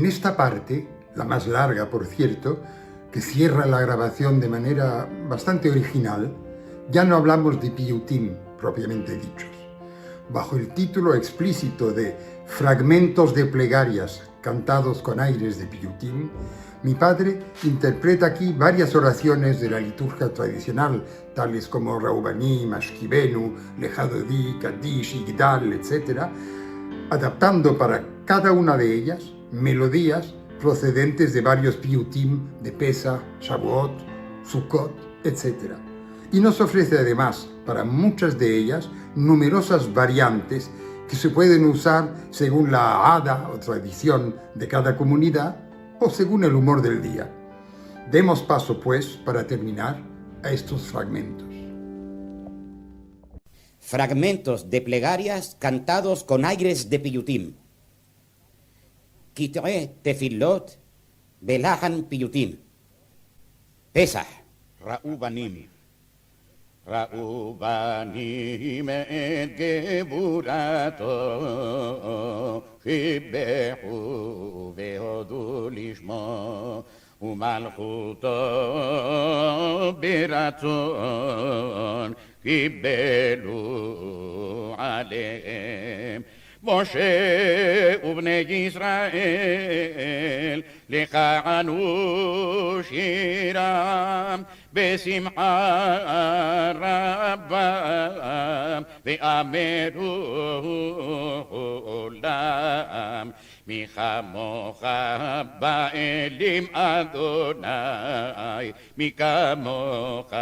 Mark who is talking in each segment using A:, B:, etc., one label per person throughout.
A: En esta parte, la más larga por cierto, que cierra la grabación de manera bastante original, ya no hablamos de piyutim propiamente dichos. Bajo el título explícito de Fragmentos de plegarias cantados con aires de piyutim, mi padre interpreta aquí varias oraciones de la liturgia tradicional, tales como Raubanim, Ashkibenu, Lejadodi, Kaddish, Igdal, etc., adaptando para cada una de ellas melodías procedentes de varios piyutim de Pesach, Shavuot, Sukkot, etc. Y nos ofrece además, para muchas de ellas, numerosas variantes que se pueden usar según la hada o tradición de cada comunidad o según el humor del día. Demos paso, pues, para terminar, a estos fragmentos.
B: Fragmentos de plegarias cantados con aires de piyutim. Kit'e tefilot belahan piyutim. Pesach.
C: Raubanim. Raubanim et geburato שיבחו והודו לשמו ומלכותו ברצון קיבלו עליהם משה ובני ישראל לכענו שירם בשמחה רבה ואמרו עולם מי כמוך באלים אדוני מי כמוך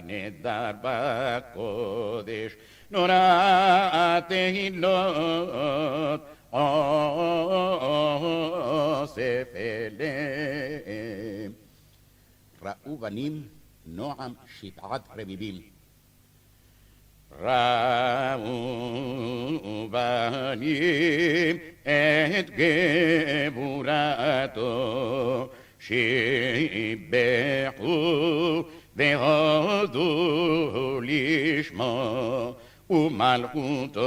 C: נדר בקודש נורא תהילות אוסף אליהם. ראו בנים נועם שבעת רביבים. ראו בנים את גבורתו שיבחו והודו לשמו ומלכותו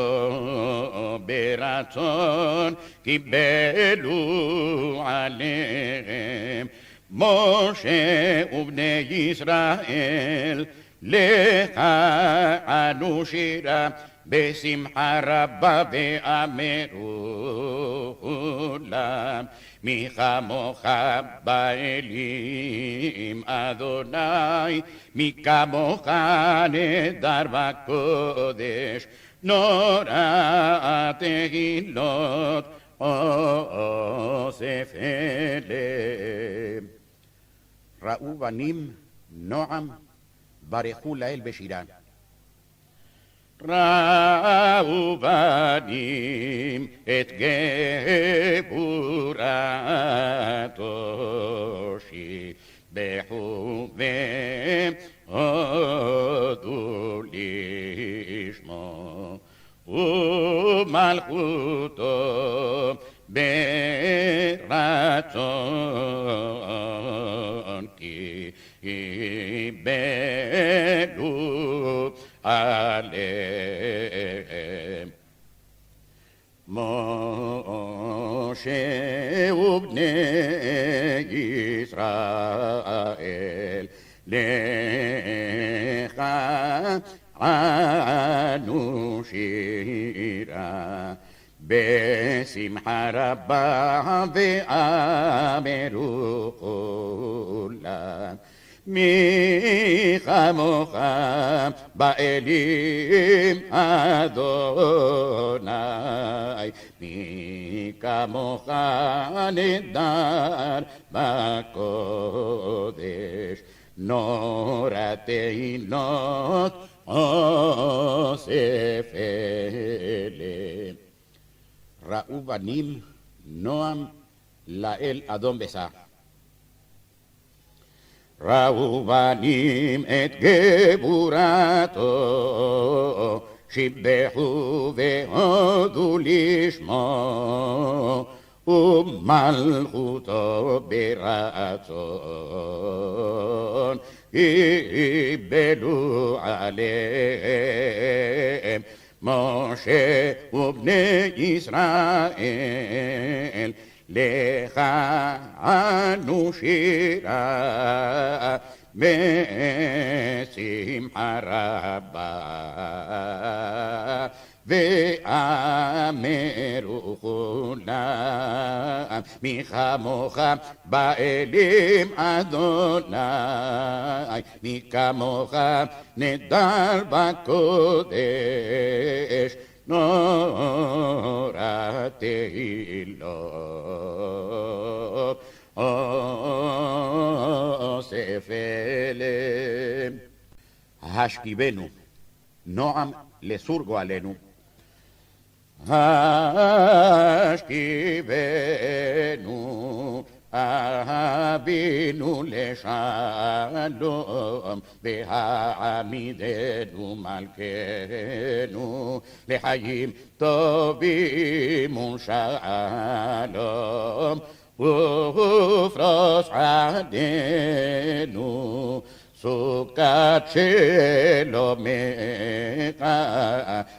C: ברצון קיבלו עליהם משה ובני ישראל לכענו שירה בשמחה רבה ואמרו עולם מי כמוך באלים אדוני מי כמוך נדר בקודש נורא תהילות אוסף אליהם. ראו בנים נועם ברכו לאל בשירה. ראו בנים את גבורתו שיבחו והודו לשמו ומלכותו ברצון קיבלו עליהם משה ובני ישראל לכענו שירה בשמחה רבה ואמרו עולם מי כמוך באלים אדוני מי כמוך נדר בקודש נורא תהילות אוסף אליהם. ראו בנים נועם לאל אדום בשא. ראו בנים את גבורתו שיבחו והודו לשמו ומלכותו ברצון קיבלו עליהם משה ובני ישראל לך אנו שירה בשמחה רבה, ואמרו כולם מי כמוך באלים אדוני, מי כמוך נדל בקודש נורא תהילות אוסף אליהם. השכיבנו נועם לסורגו עלינו, השכיבנו אבינו לשלום, והעמידנו מלכנו לחיים טובים ושלום, ופרוס עלינו סוכת שלומך,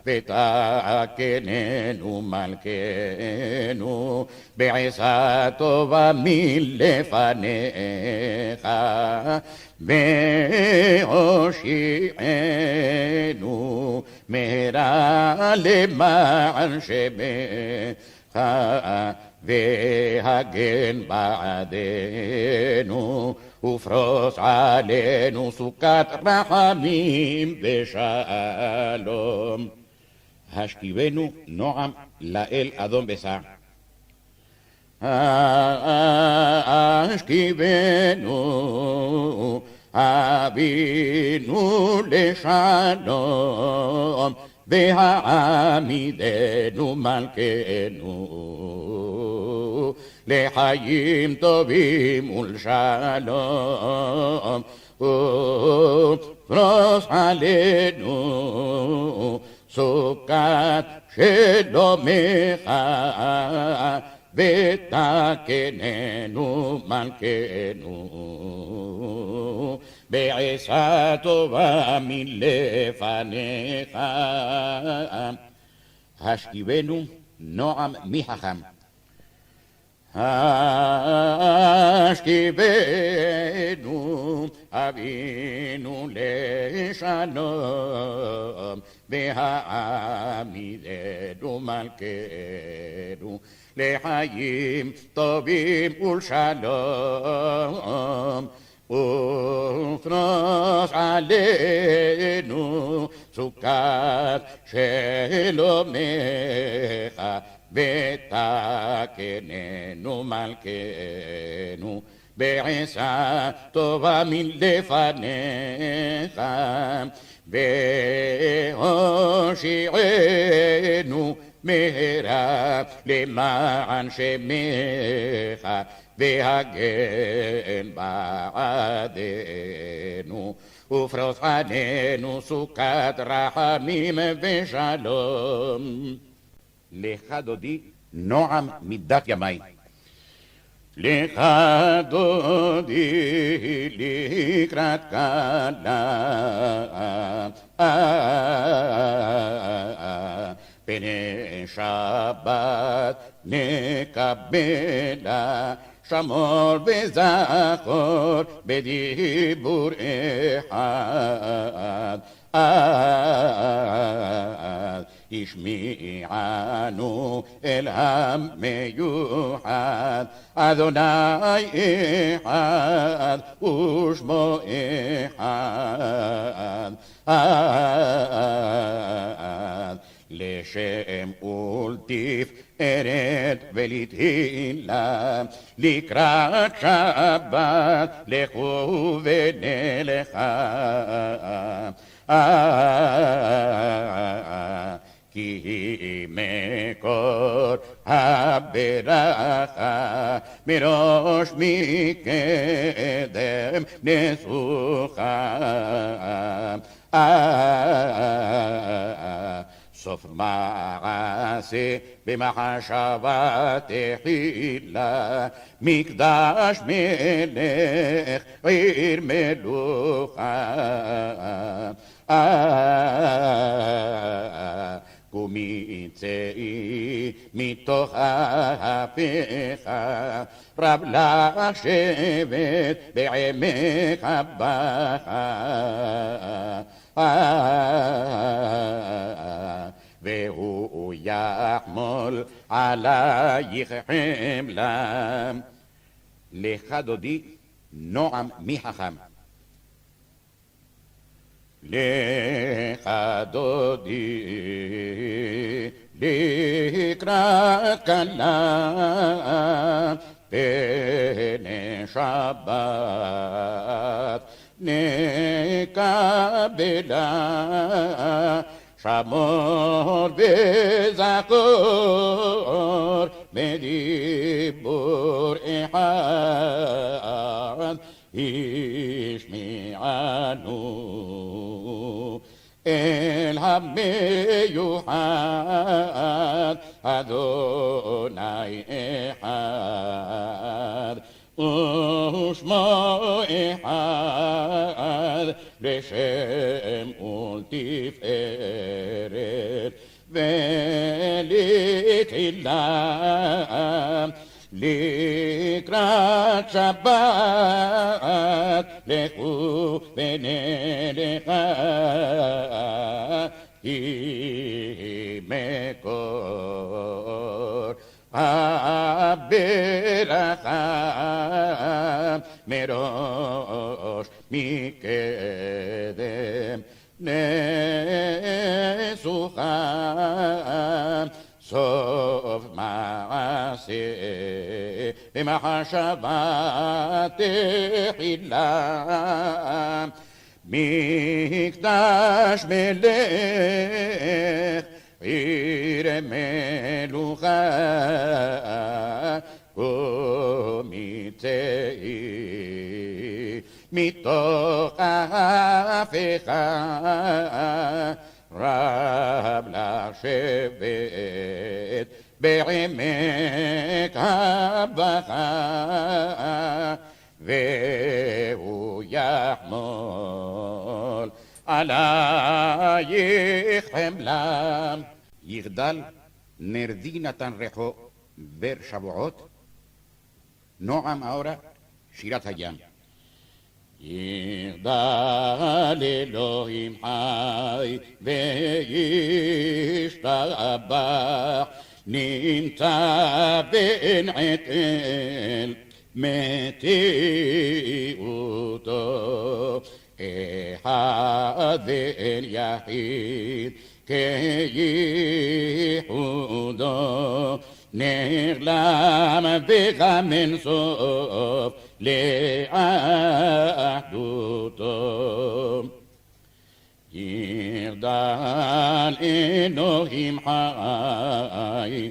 C: ותקננו מלכנו בעשה טובה מלפניך, והושיענו מהרה למען שמך, והגן בעדנו, ופרוס עלינו סוכת רחמים ושלום. השכיבנו נועם לאל אדום בשר. השכיבנו אבינו לשלום, והעמידנו מלכנו לחיים טובים ולשלום, ופרוס עלינו סוכת שלומך, ותקננו מלכנו בעשה טובה מלפניך. השכיבנו נועם מחכם. השכיבנו אבינו לשלום, והעמידנו מלכנו לחיים טובים ולשלום, ופרוס עלינו סוכת שלומך, ותקננו מלכנו בעשה טובה מלפניך, והושיענו מהרה למען שמך, והגן בעדנו, ופרוס עלינו סוכת רחמים ושלום. לך דודי נועם מידת ימי. לך דודי לקראת כלה, פני שבת נקבלה, שמור וזכור בדיבור אחד, השמיענו אל המיוחד, אדוני אחד ושמו אחד, לשם ולתפארת ולתהילה, לקראת שבת לכו ונלכה, כי מקור הברכה מראש מקדם נסוכה, סוף מעשה במחשבה תחילה, מקדש מלך עיר מלוכה, קומי צאי מתוך ההפיכה, רב לשבת בעמק הבכה. והוא יחמול עלייך חמלה. לך דודי נועם מי חכם. לך דודי לקראת כלה, פני שבת נקבלה, שמור וזכור בדיבור אחד, השמיענו אל המיוחד, אדוני אחד ושמו אחד, לשם ולתפארת ולתהילה. לקראת שבת לכו ונלכה, כי מקור הברכה מראש מקדם נסוכה, סוף מעשה במחשבה תחילה, מקדש מלך עיר מלוכה, ומיצאי מתוך ההפיכה, רב לשבת בעמק הבכה, והוא יחמול עלייך חמלה.
B: יגדל נרדי נתן ריחו בר שבועות, נועם אורה שירת הים.
C: יגדל אלוהים חי וישתבח, נמצא בין עת אל מציאותו, אחד ואין יחיד כייחודו, נעלם וגם אין סוף לאחדותו. יגדל אלוהים חי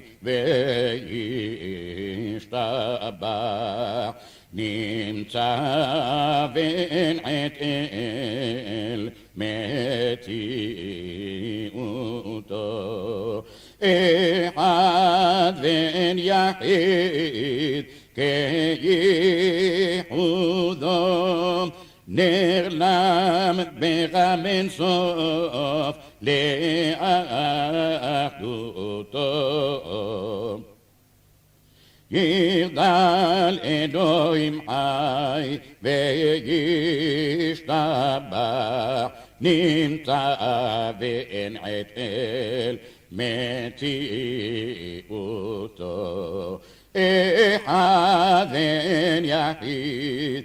C: וישתבח, נמצא בין עת אל מציאותו, אחד ואין יחיד כייחודו, נעלם בגם אין סוף לאחדותו. יגדל אלוהים חי וישתבח, נמצא ואין עת אל מציאותו, אחד ואין יחיד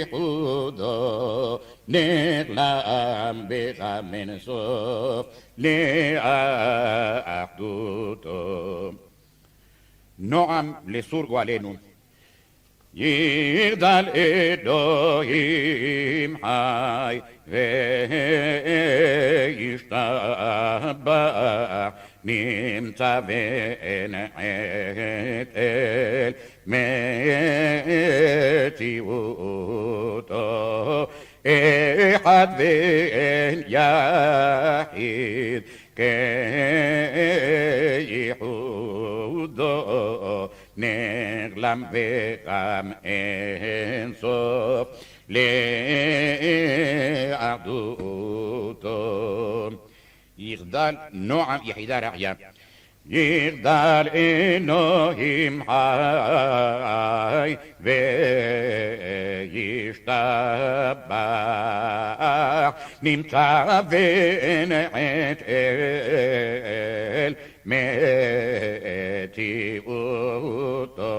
C: כייחודו, נעלם בגם אין סוף לאחדותו.
B: נועם לסור גואלנו.
C: יגדל אלוהים חי וישתבח, נמצא ואין עת אל מציאותו, אחד ואין יחיד כייחודו, נעלם וגם אין סוף לאחדותו.
B: יגדל נועם יחידה רעיה.
C: יגדל אלוהים חי וישתבח, נמצא ונעט אל מציאותו,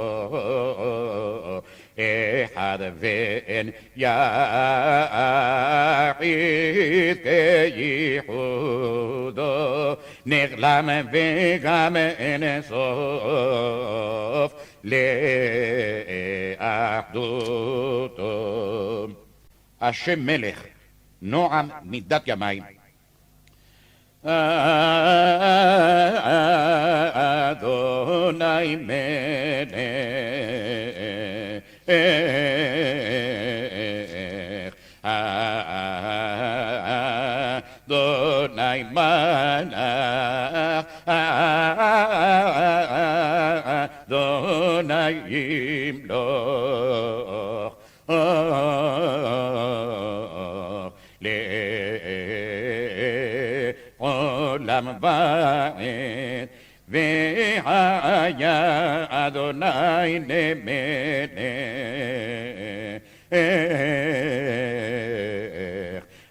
C: אחד ואין יחיד כייחודו, נעלם וגם אין סוף לאחדותו. השם מלך, נועם מידת ימיים. אדוני מלך, אדוני מלך, אדוני ימלוך לעולם ועד, והיה אדוני למלך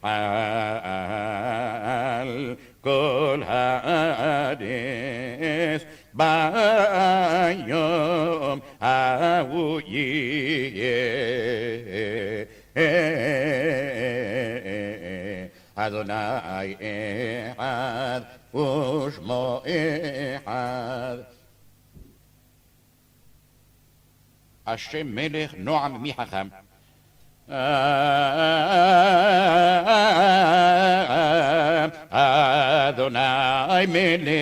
C: על כל הארץ, ביום ההוא יהיה אדוני אחד ושמו אחד. השם מלך, נועם מי חכם. אדוני מלך,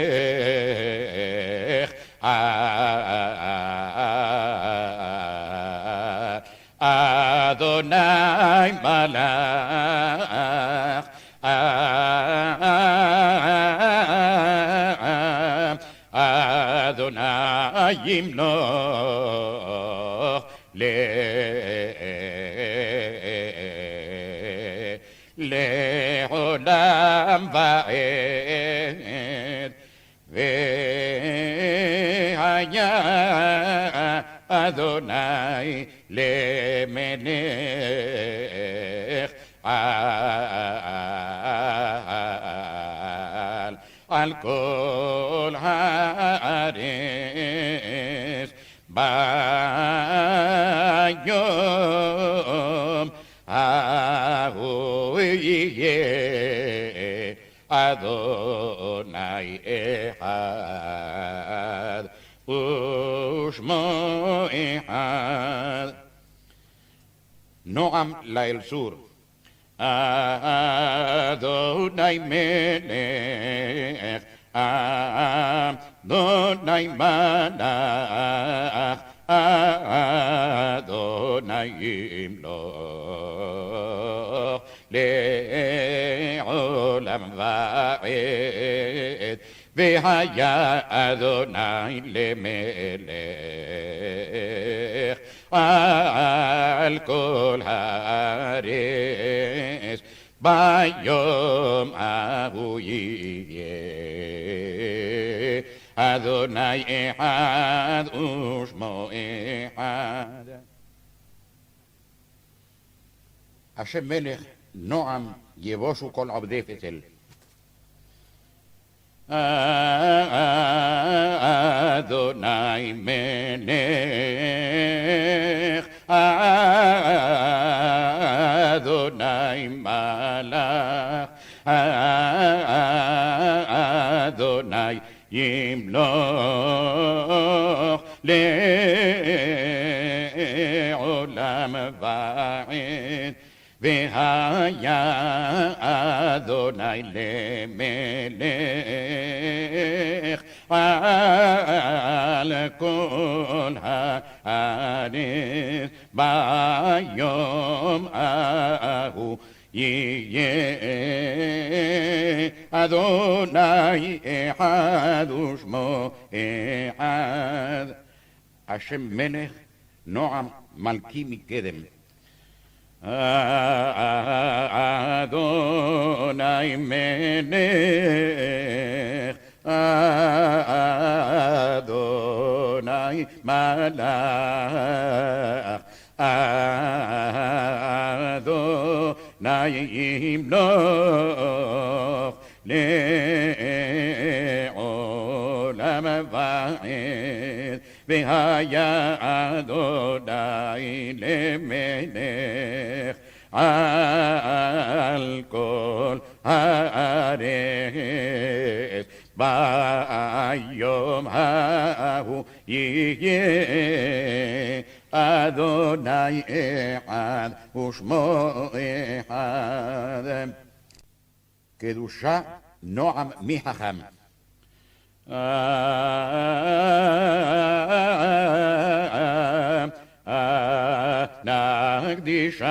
C: אדוני מלך, אדוני ימלוך לעולם ועד, והיה אדוני למלך על כל הארץ, ביום ההוא יהיה אדוני אחד ושמו אחד. נועם לאל צור. אדוני מלך, אדוני מלך, אדוני ימלוך לעולם ועד, והיה אדוני למלך על כל הארץ, ביום ההוא יהיה אדוני אחד ושמו אחד. השם מלך, נועם יבושו כל עבדי פתל. אדוני מלך, אדוני מלך, אדוני ימלוך לעולם ועד, והיה אדוני למלך על כל הארץ, ביום ההוא יהיה אדוני אחד ושמו אחד. השם מלך, נועם מלכי מקדם. אדוני מלך, Adonai Malach Adonai Yimloch לעולם ועד והיה אדוני למלך על כל הארץ ביום ההוא יהיה אדוני אחד ושמו אחד. קדושה נועם מחכם. נקדישך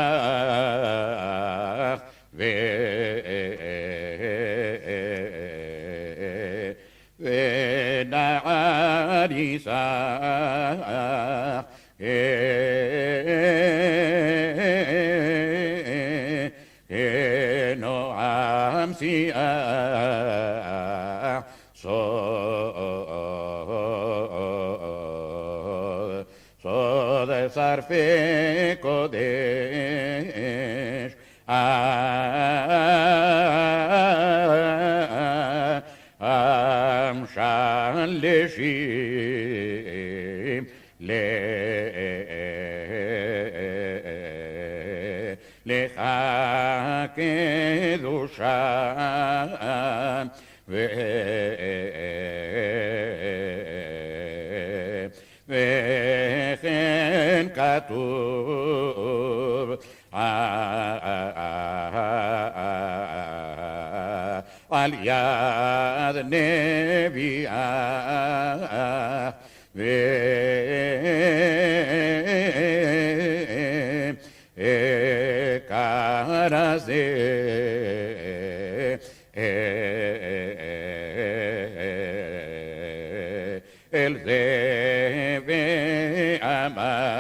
C: ונעריסך נועם שיח סוד שרפי קודש עם שלשים לך קדושה וכן כתוב על יד נביאה וכרזה אל זה ואמר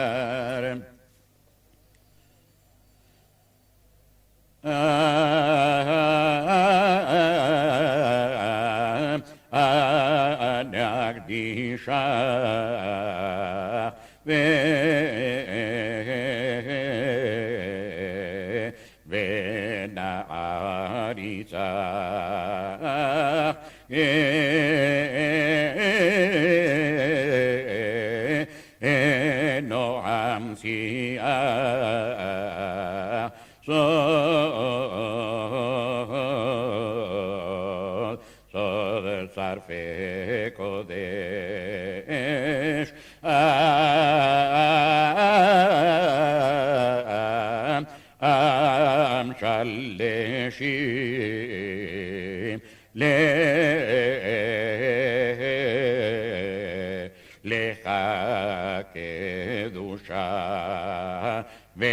C: נקדישך ונעריצך נועם שיח סוד שרפי קודש עם שלשים לך קדושה וכן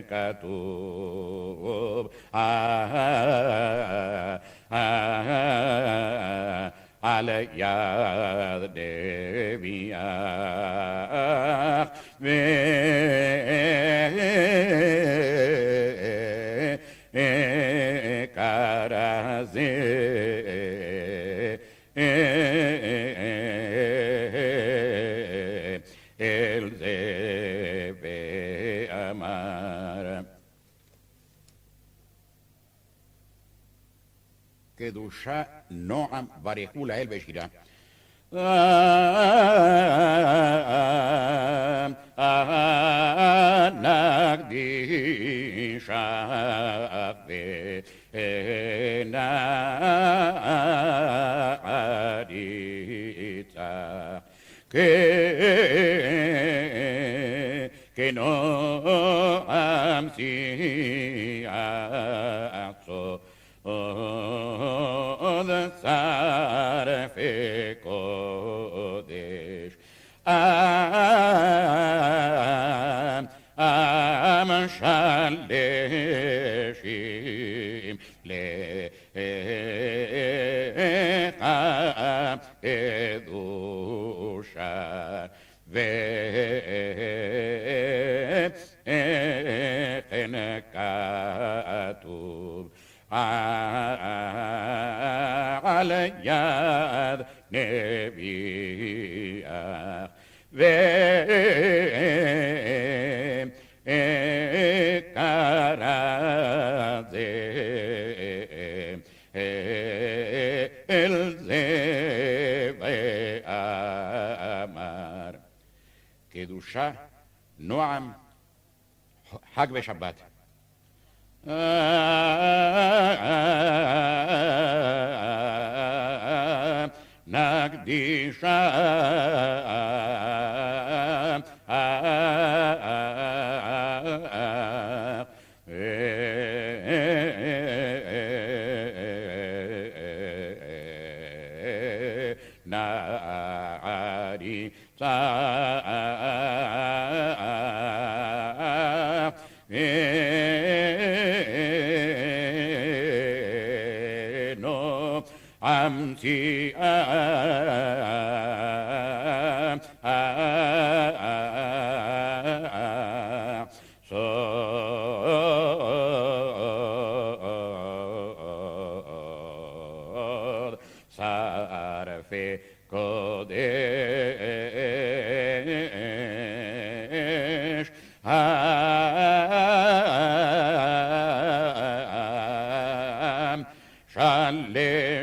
C: כתוב על יד נביאה וכרזה אל זה ואמר קדושה נועם ברכו לאל בשירה. נקדישך ונעריצך כנועם שיח סוד שרפי קודש עם שלשים לך קדושה וכן כתוב נביאך וקרא זה אל זה ואמר קדושה, נועם, חג ושבת. נקדישה נערי נו המציאה סוד שרפי קודש העם שלשים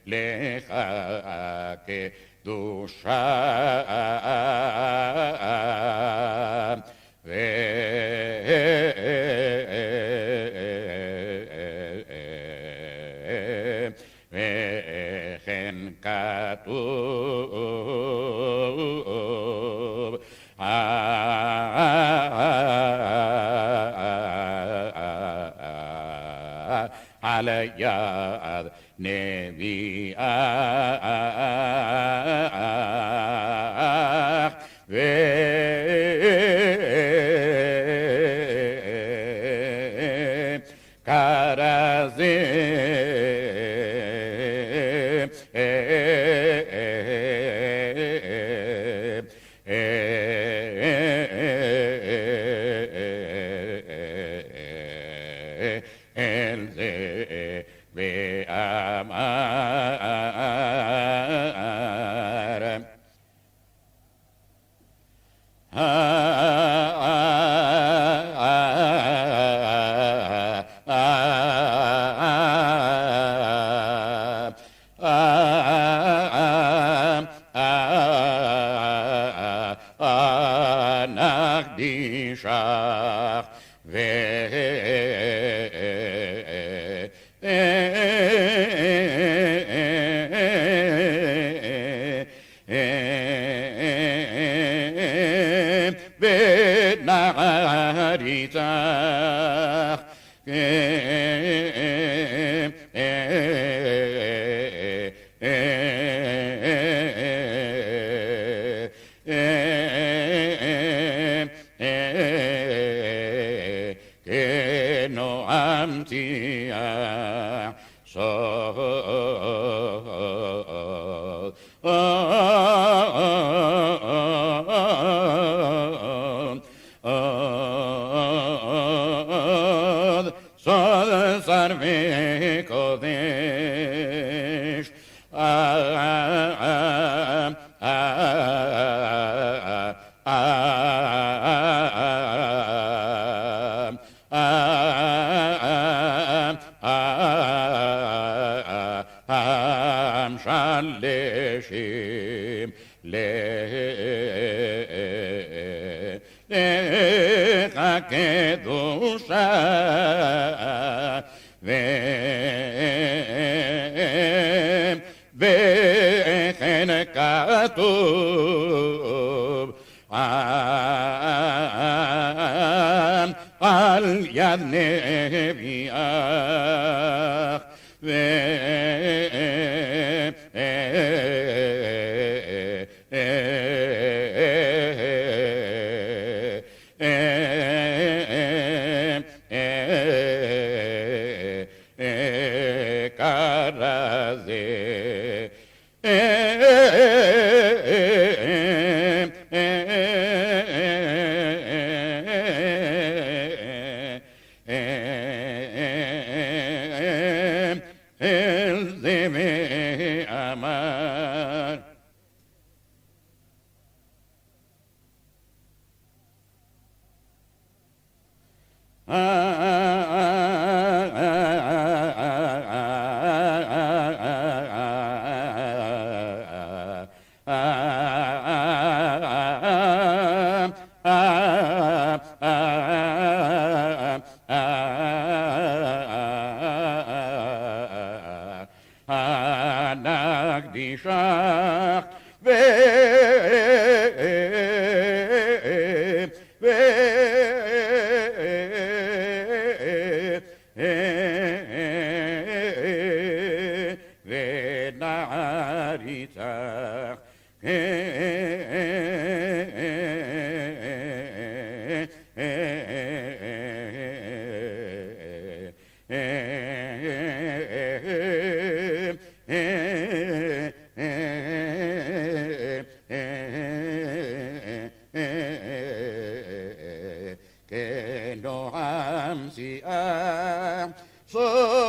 C: לך קדושה וכן כתוב על יד נביאך וקרא זה אל זה ואמר נקדישך ונעריתך כנועמתי סוד סוד שרפי קודש עם שלשים לך קדושה וכן כתוב על יד נביאך קרא זה ונעריתך כנועם שיאה صاد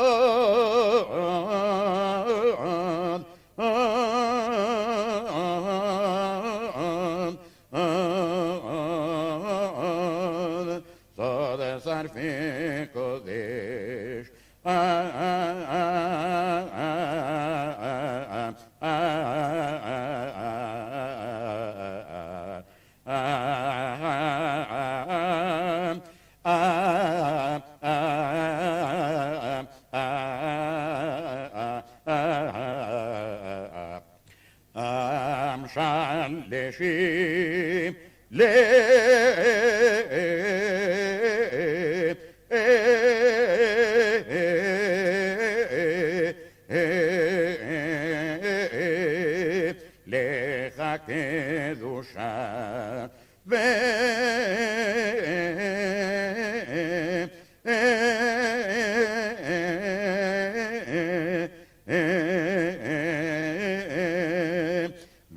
C: صاد صرف قدش شلشیم לך קדושה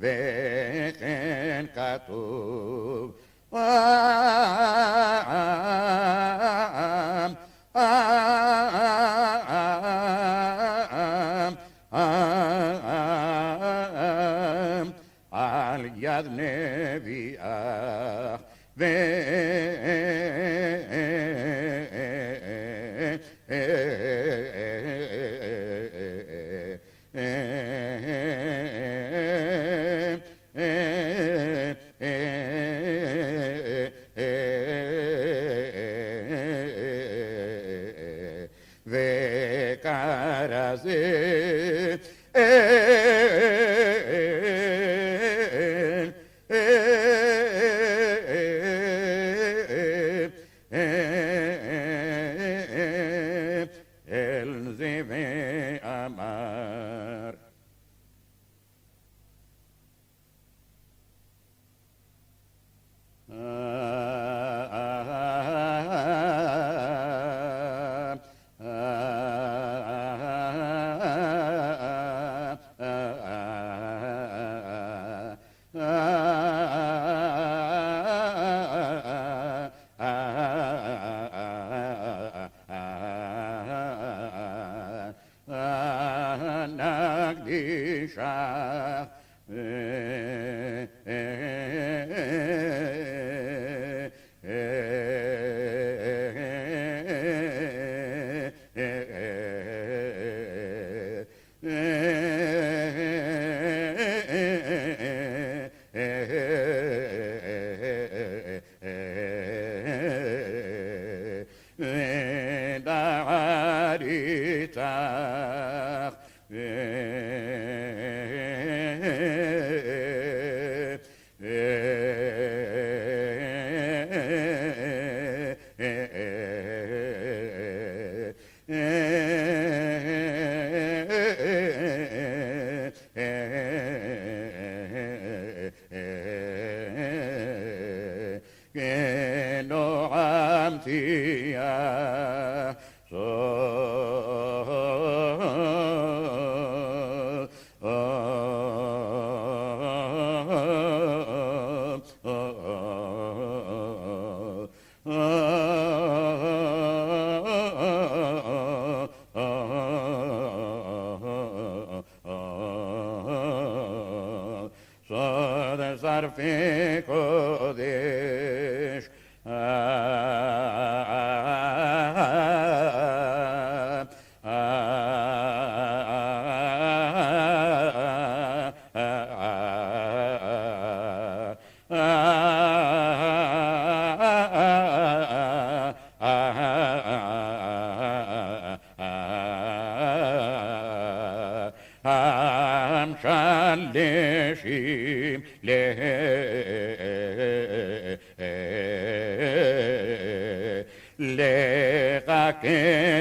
C: וכן כתוב על יד נביאך וכרזה אל זה ואמר נקדישך ונעריתך כנועמתיה صاد صرف قدش שלשים לך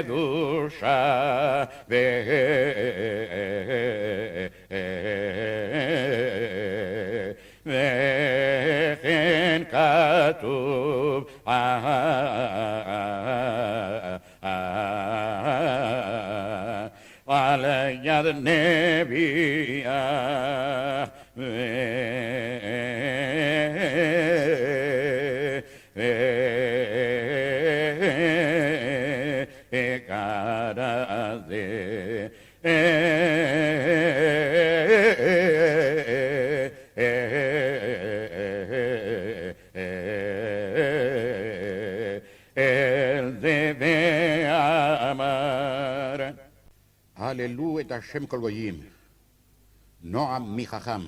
C: קדושה וכן כתוב על יד נביאה הללו את השם כל גויים, נועם מחכם.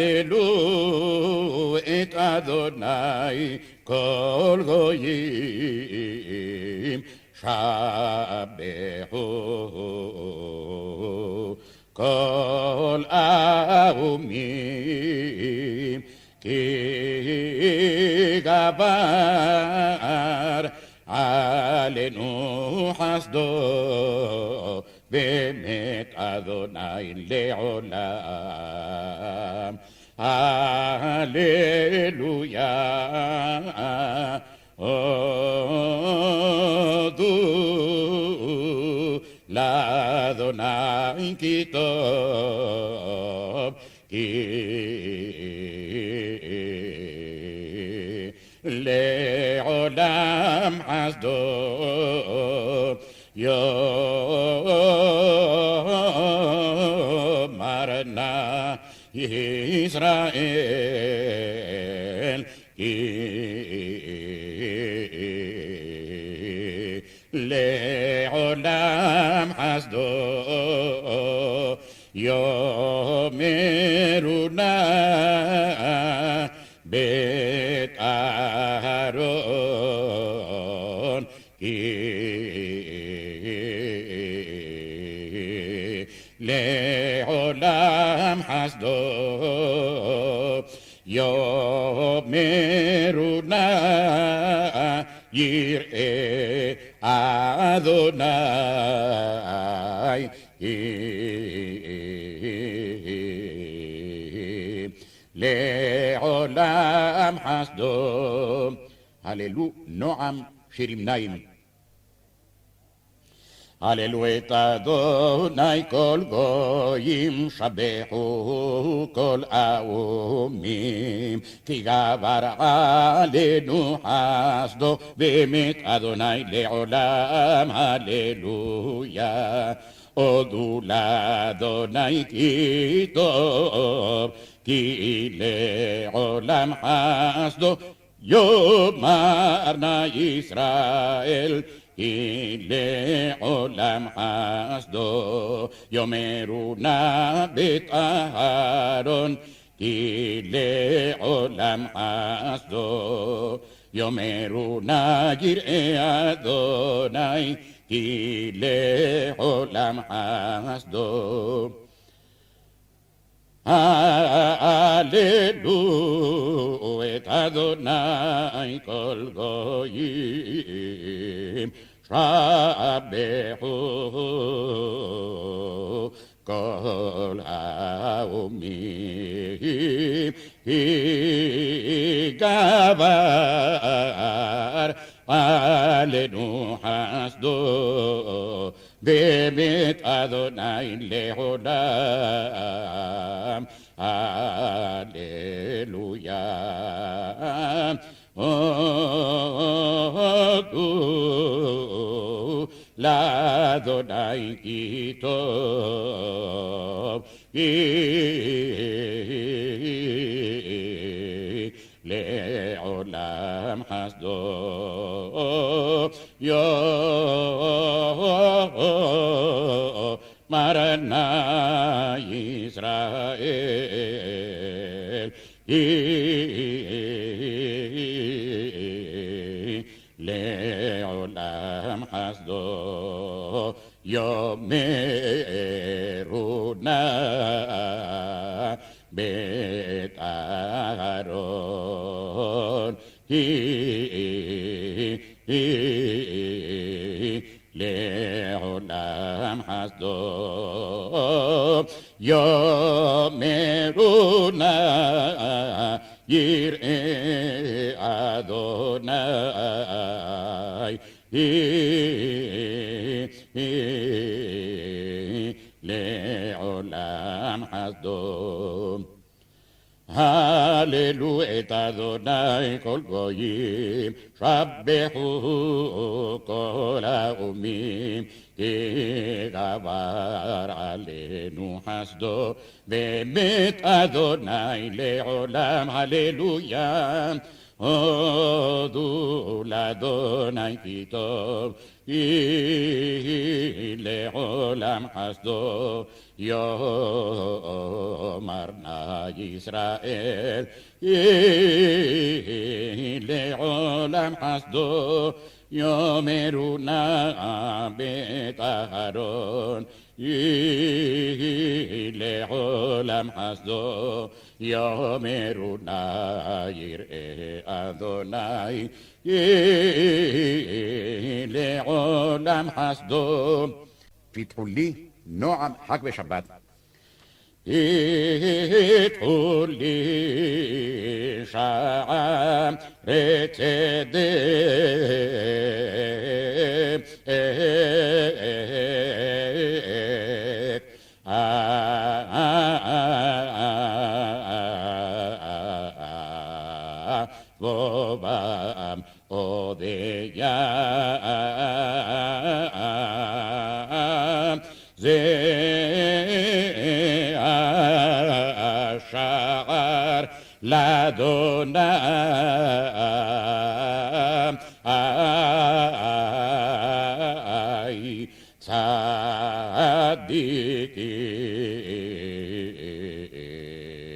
C: הללו את אדוני כל גויים, שבחו כל האומים, כי גבר עלינו חסדו באמת אדוני לעולם. הללויה, הודו לאדוני כי טוב, כי לעולם חסדו יאמר נא ישראל, כי לעולם חסדו יאמרו נא בית אהרון, לעולם חסדו יאמרו נא יראה אדוני, לעולם חסדו. הללו נועם שיר ימניים. הללו את אדוני כל גויים, שבחו כל האומים, כי גבר עלינו חסדו באמת אדוני לעולם. הללויה, הודו לאדוני כי טוב, כי לעולם חסדו יאמר נא ישראל, כי לעולם חסדו יאמרו נא בית אהרון, כי לעולם חסדו יאמרו נא יראה אדוני, כי לעולם חסדו. הללו את אדוני כל גויים, שבחו כל האומים, כי גבר עלינו חסדו באמת אדוני לעולם. הללויה, הודו לאדוני כי טוב, כי לעולם חסדו יאמר נא ישראל, לעולם חסדו יאמרו נא בית אהרון, לעולם חסדו יאמרונה יראה אדוני לעולם חסדו. הללו את אדוני כל גויים, שבחו כל האומים, כי גבר עלינו חסדו, באמת אדוני לעולם, הללויה. הודו לאדוני כי טוב, כי לעולם חסדו, יאמר נא ישראל, כי לעולם חסדו, יאמרו נא בית אהרון, לעולם חסדו, יאמרו נא יראה אדוני, לעולם חסדו. פיתחו לי נועם חג ושבת. פיתחו לי שער צדק, בובם אודיה זה השער לאדוני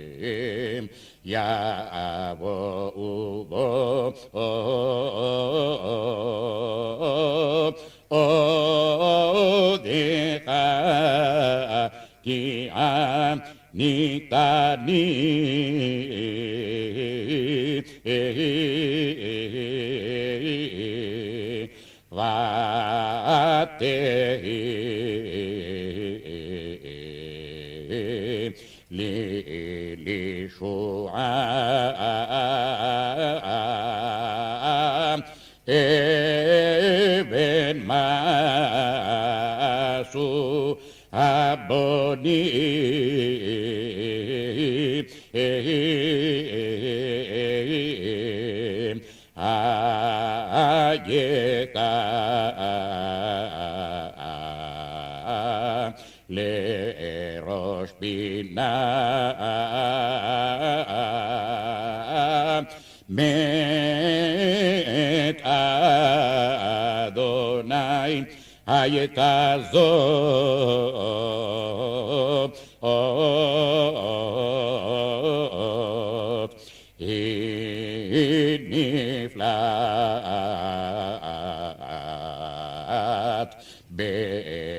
C: צדיקים יבואו בו עודך כי ניתני ותהי לישועה אבן מסו הבונים הייתה לראש פינה מת אדוני הייתה זאת היא נפלאת בעינינו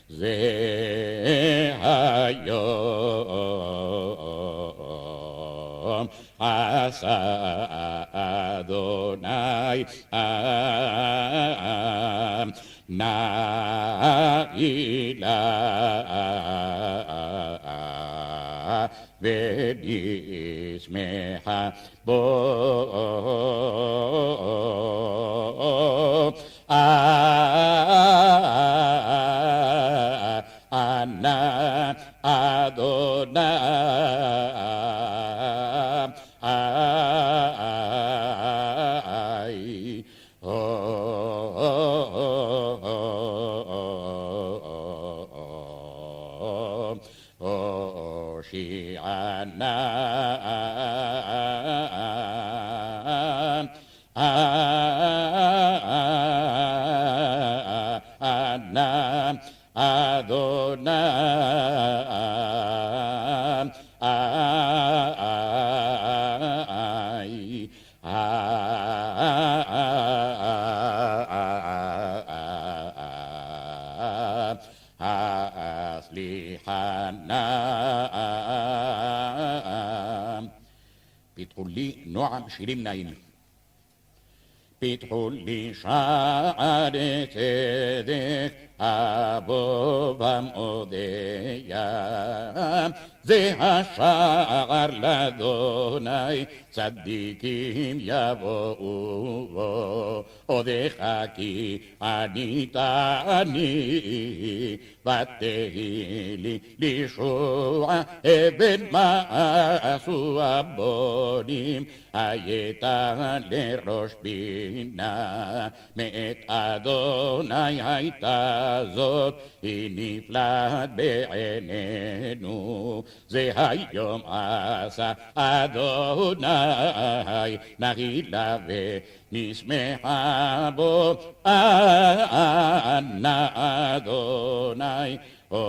C: זה היום עשה אדוני נעילה ונשמחה בו ענה אדוני הושיענה ענה אדוני הסליחה נא פיתחו לי נועם שירים נעים. פיתחו לי שערי צדק, אבו במודיה, זה השער לאדוני, צדיקים יבואו בו, עודך כי ענית אני, ותהי לי לישועה, אבן מעשו הבונים, הייתה לראש פינה, מאת אדוני הייתה זאת, היא נפלאת בעינינו, זה היום עשה אדוני, נגילה ונשמחה בו, אנא אדוני, הושיענה,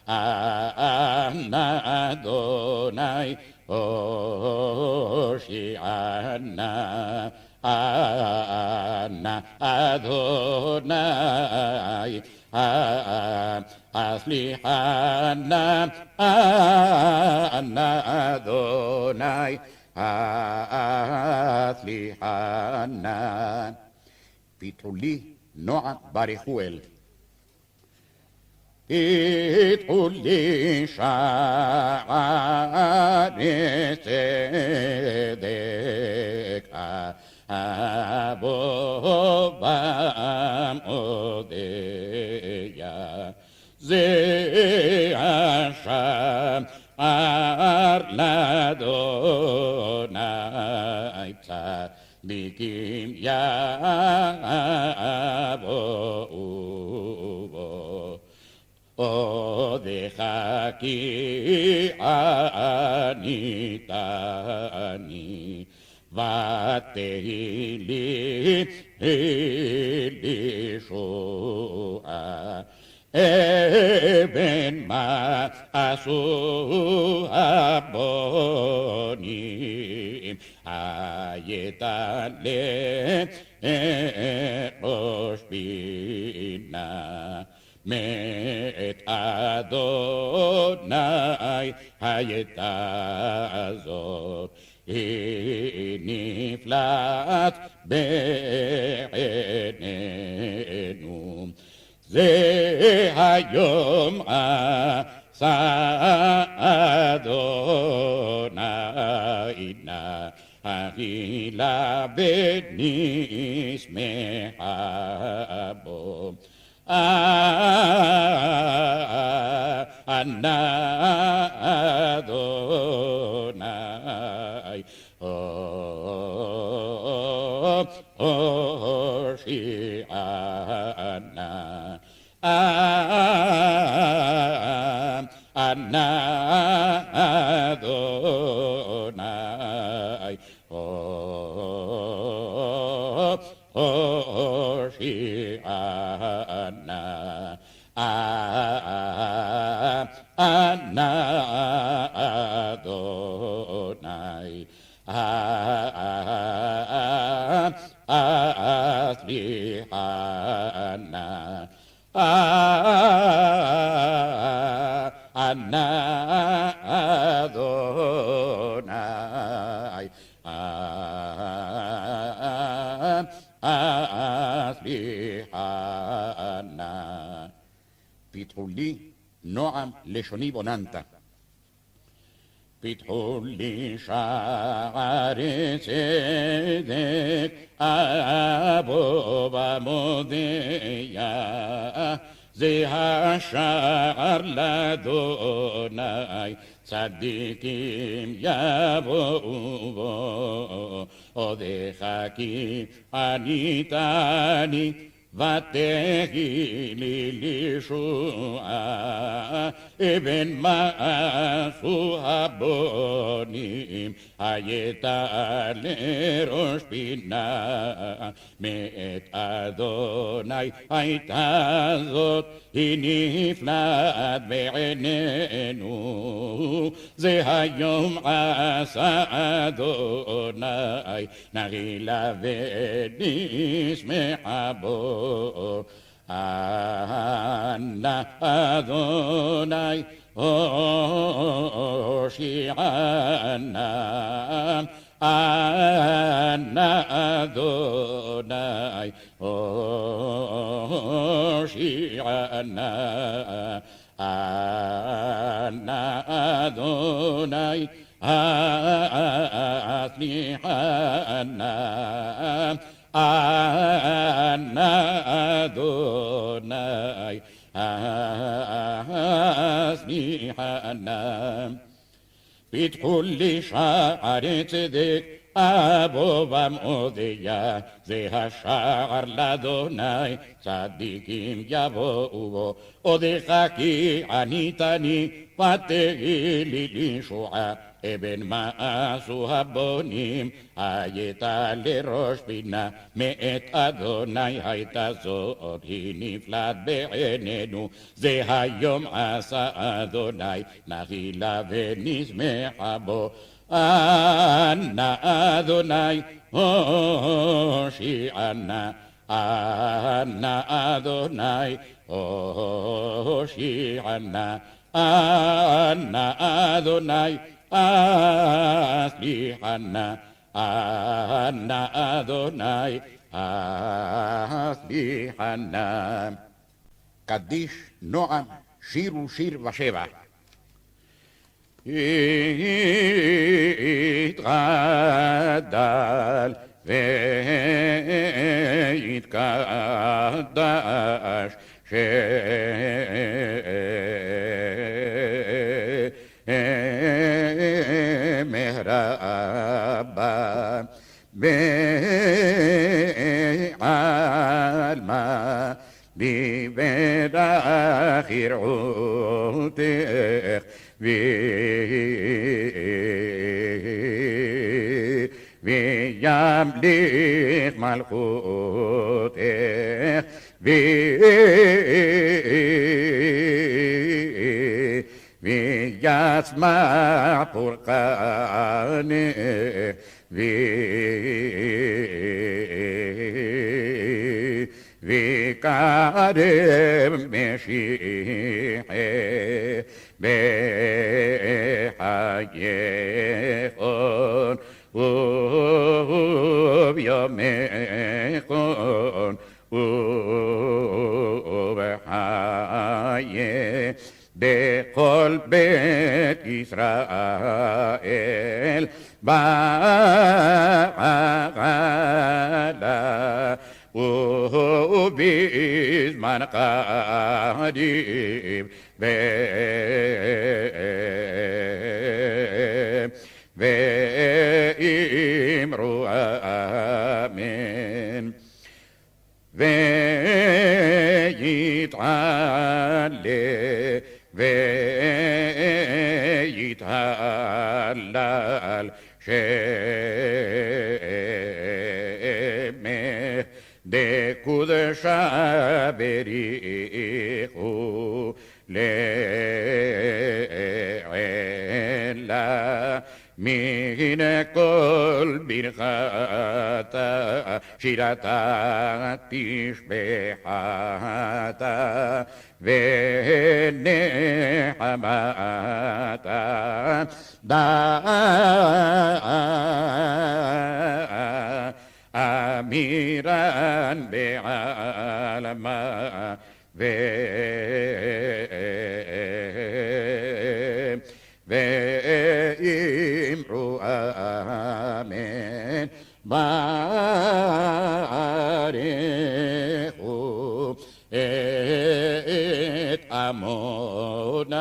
C: אנא אדוני, הושיענה, אנא אדוני, הסליחנה, אנא אדוני, הסליחנה. פיתחו לי נועם ברכואל. פיתחו לי שערי צדק, אבו במודיה, זה השער לאדוני, צדיקים יבואו בו, עודך כי ענית אני, ותהי לי לישועה, אבן מעשו הבונים, הייתה לראש פינה, מאת אדוני הייתה זאת, היא נפלאת בעינינו, זה היום עשה אדוני, נגילה ונשמחה בו, אנא אדוני, הושיענה, אנא אדוני, הושיענה, אנא אדוני, הסליחנה, אנא אדוני, הסליחנה. פיתחו לי נועם לשוני בוננטה. פיתחו לי שערי צדק, אבו במודיה, זה השער לאדוני, צדיקים יבואו בו, עודך כי ענית אני, ותהי לי לישועה, אבן מעשו הבונים, הייתה לראש פינה, מאת אדוני הייתה זאת, היא נפלאת בעינינו, זה היום עשה אדוני, נגילה ונשמחה בו, אנא אדוני, הושיענה, אנא אדוני, הושיענה, אנא אדוני, הצליחנה, אנא אדוני, הצליחנה. פיתחו לי שערי צדק, אבו במודיה, זה השער לאדוני, צדיקים יבואו בו. עודך כי עניתני, ותהי לי לישועה. אבן מעשו הבונים, הייתה לראש פינה, מאת אדוני הייתה זאת, היא נפלאת בעינינו, זה היום עשה אדוני, נחילה ונשמחה בו. אנא אדוני, הושיענה, אנא אדוני, הושיענה, אנא אדוני, הצליחנה, אנא אדוני, הצליחנה. קדיש נועם, שיר ושיר ושבע. יתגדל ויתקדש מרבה בעלמה בברך יראותך וימליך מלכותך ויצמח פורקנך ויקרב משיחך בחייכון וביומכון ובחיי בכל בית ישראל בעלה ובזמן קריב ואמרו אמן ויתעלה ויתהלל שמך דקודשה בריחו לעילה מן כל ברכתה שירתה תשבחתה ונחמתה אמירן בעלמה ואמרו אמן ברכו את עמוני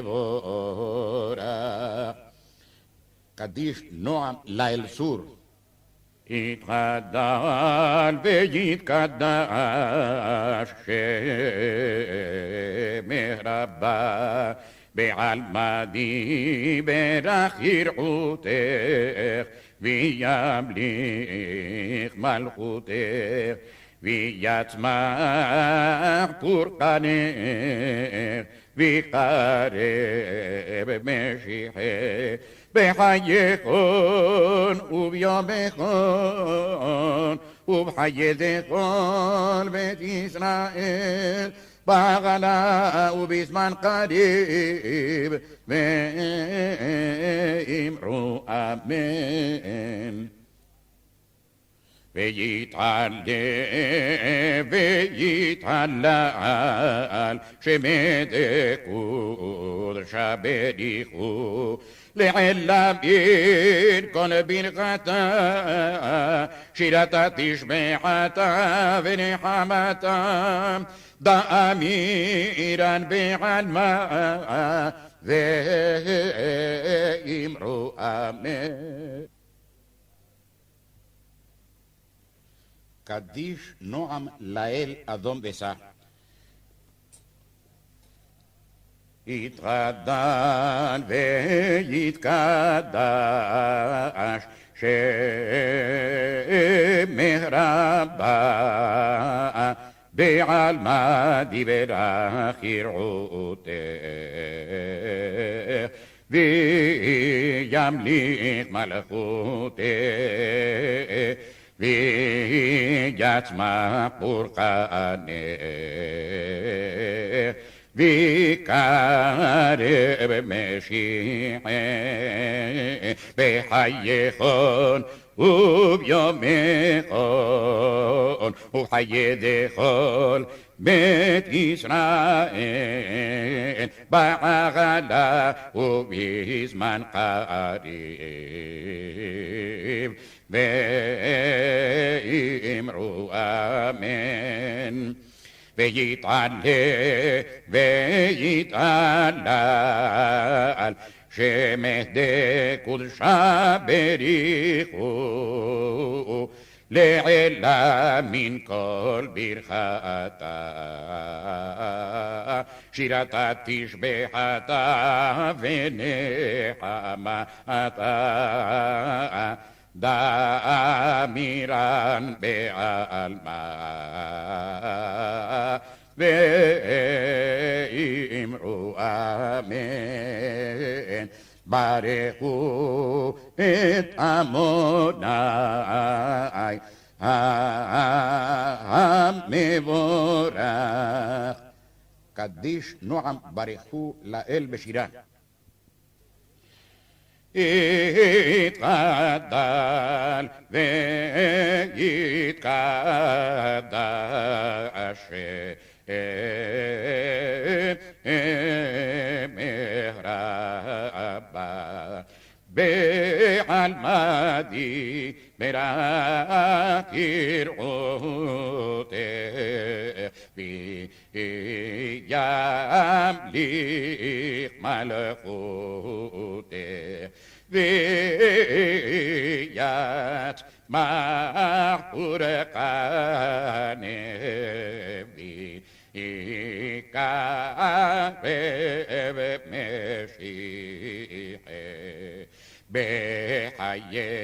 C: המבורך. קדיש נועם ליל סור. יתגדל ויתקדש שמך רבה בעלמדי ברך יראותך וימליך מלכותך ויצמח פורקנך ויקרב משיחך בחייכון וביומכון ובחיי כל בית ישראל בהגנה ובזמן קריב ואמרו אמן. ויתהלל שמדי קודשה בריחו לעילם כל ברכתה שירתה תשבחתה ונחמתה דאמירן בעלמה ואמרו אמן. קדיש נועם לאל אדום בשא. יתגדל ויתקדש שמך רבה בעלמא דיברה כרעותך וימליך מלכותך ויצמח פורקנך ויקרב משיחך בחייכון וביומכון וחיי דכל בית ישראל בהגנה ובזמן קריב ואמרו אמן. ויתהלל שמך דקודשה בריחו לעילם מן כל ברכתה שירתה תשבחתה ונחמתה דאמירן בעלמא ואמרו אמן. ברכו את עמוני המבורך. קדיש נועם ברכו לאל בשירה. יתגדל ויתקדש שמך רבה בעלמא דיברה כרעותך וימליך מלכותך ויצמח פורקנך ויקרב משיחך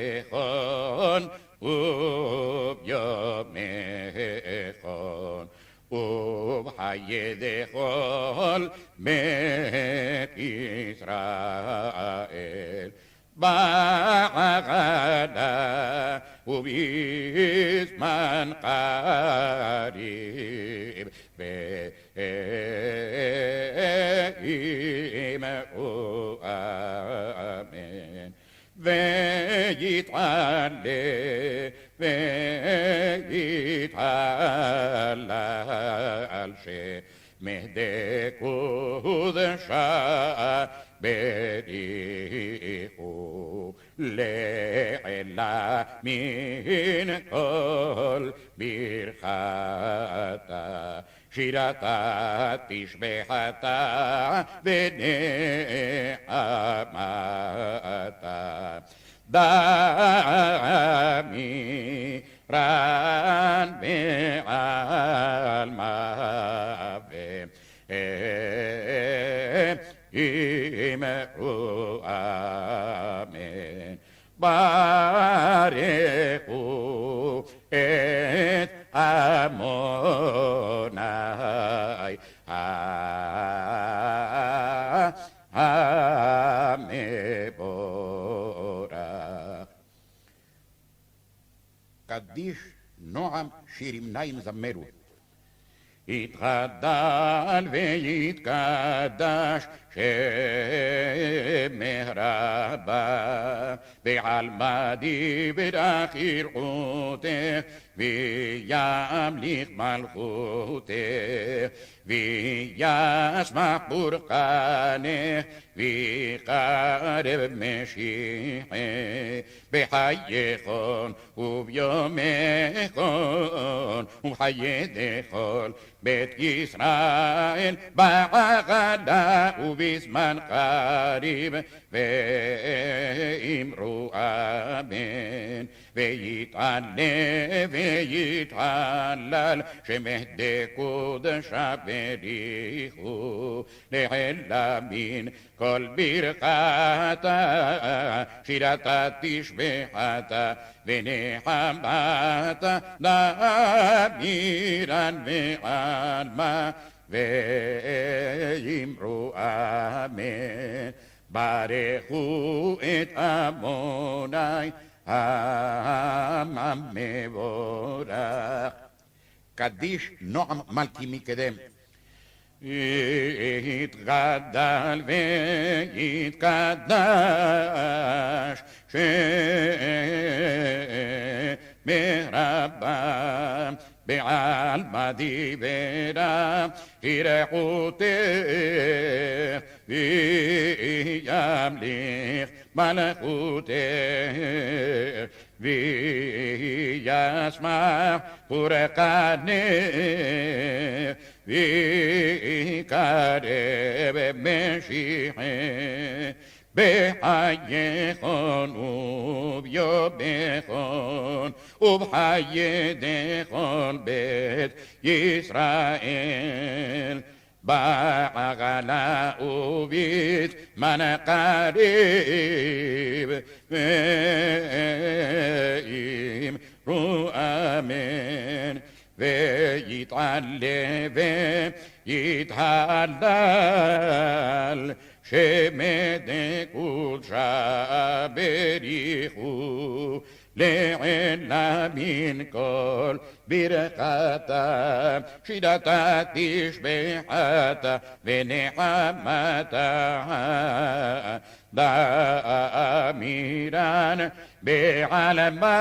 C: בחייכון וביומכון ובחיי דכל בית ישראל בהגנה ובזמן קריב ואמרו אמן. ויתהלל שמך דקודשה בריחו לעילם מן כל ברכתה שירתה תשבחתה ונחמתה דאמירן בעלמא ואמרו אמן. ברכו את עמוני המבורך. קדיש נועם שירים זמרו. יתגדל ויתקדש שמך רבה בעלמא דברך ירחותך וימליך מלכותך וישמח בורכנך ויחרב משיחך בחייכון וביומכון ובחיי דכל בית ישראל בעגלה ובזמן קריב ואמרו אמן ויתעלה ויתהלל שמך דקודשה בריחו לעלמין כל ברכתה שירתה תשבחתה ונחמתה לאמירן ועלמה ואמרו אמן ברכו את עמוני העם המבורך. קדיש נועם מלכי מקדם. יתגדל ויתקדש שמך רבה בעלמא דברך ירחותך וימליך מלכותך וישמח בורכנך ויקרב משיחך בחייכון וביומכון ובחיי דכל בית ישראל בעגלה ובזמן קריב ואמרו אמן ויתעלה ויתהלל שמך דקודשה בריחו לעלמין כל ברכתה שירתה תשבחתה ונחמתה לאמירן בעלמא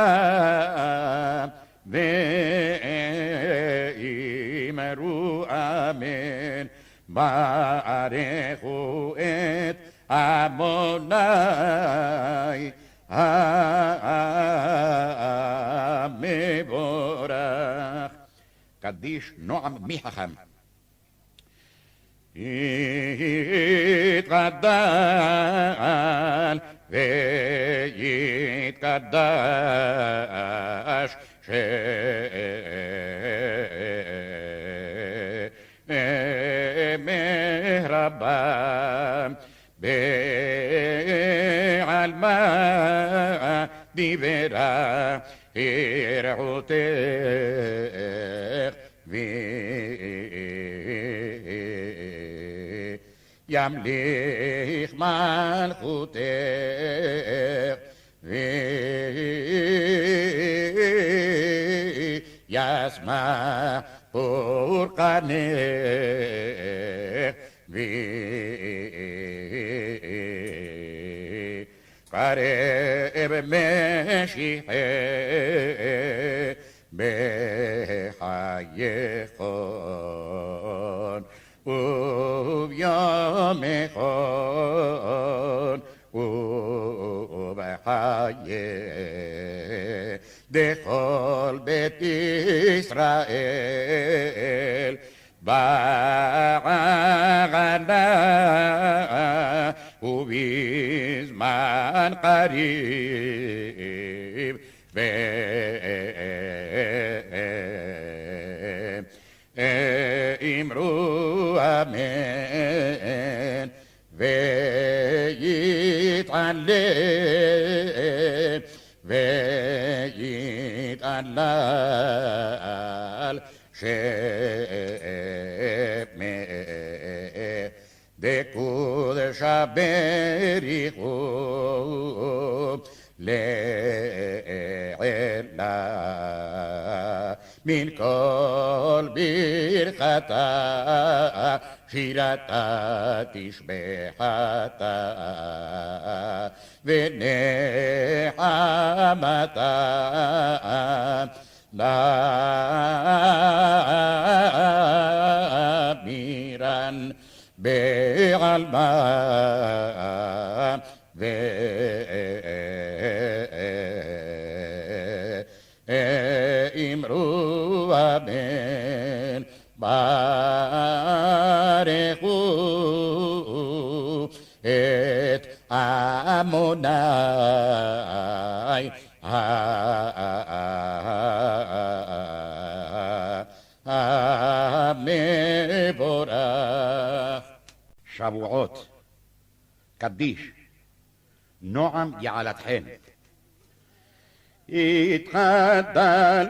C: ואמרו אמן ברכו את עמוני המבורך. קדיש נועם מי חכם. יתגדל ויתקדש שמך רבה בעלמא דברך ירחותך וימליך מלכותך וישמח בורכנך ויקרב משיחך בחייכון וביומכון ובחיי דכל בית ישראל בעגלה ובזמן קריב ואמרו אמן ויתעלה ויתהלל שמך דקודשה בריחו לעילה מן כל ברכתה שירתה תשבחתה ונחמתה נמירן בעלמה ואמרו אמן ברכו את עמוני המבורך. שבועות, קדיש, נועם יעלתכם. יתחדל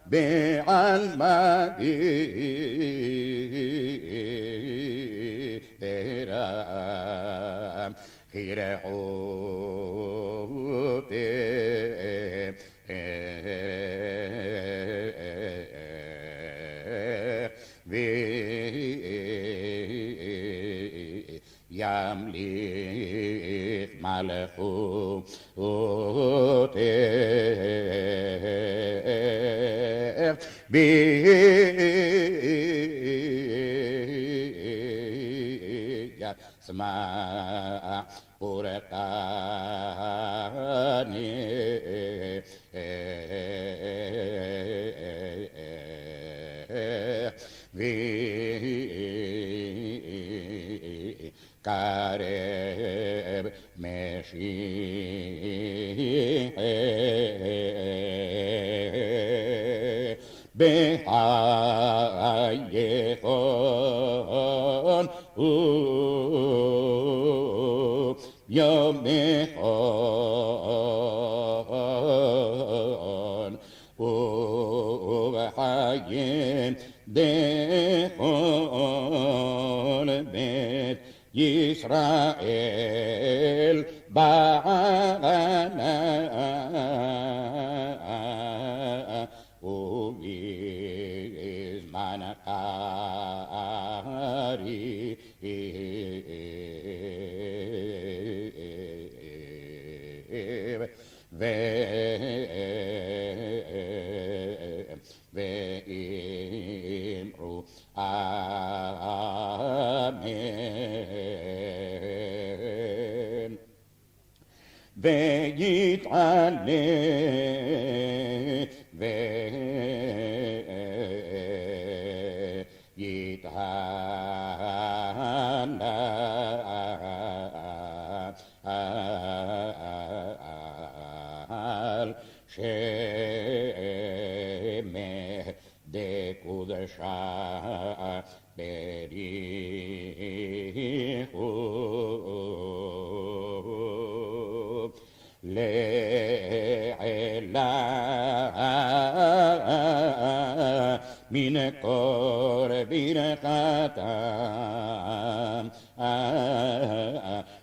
C: בעלמא דירם חירחותי וימליך מלכותי ישמע פורקני וקרב משיחי בהייכון יומכון ובחיים דכל בית ישראל בענה ובזמן קריב ואמרו אמן ויתעלה ויתהלל שמך דקודשה בריחו לעילה מן כל ברכתם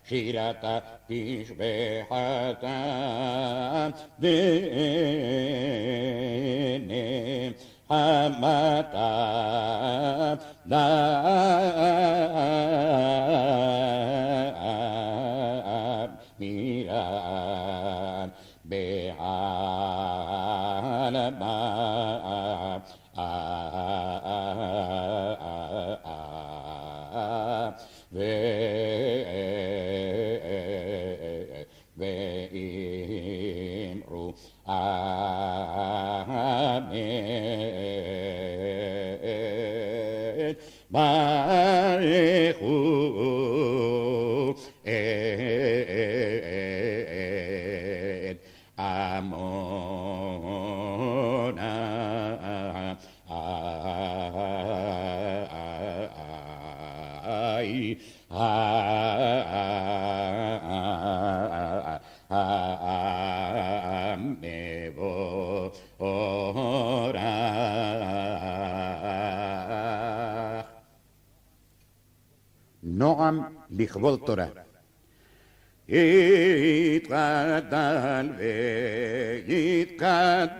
C: שירתה תשבחתם ונחמתה נמירן בעלמא ואמרו אמן ברכו את עמו נועם לכבוד תורה. יתגדל ויתקדש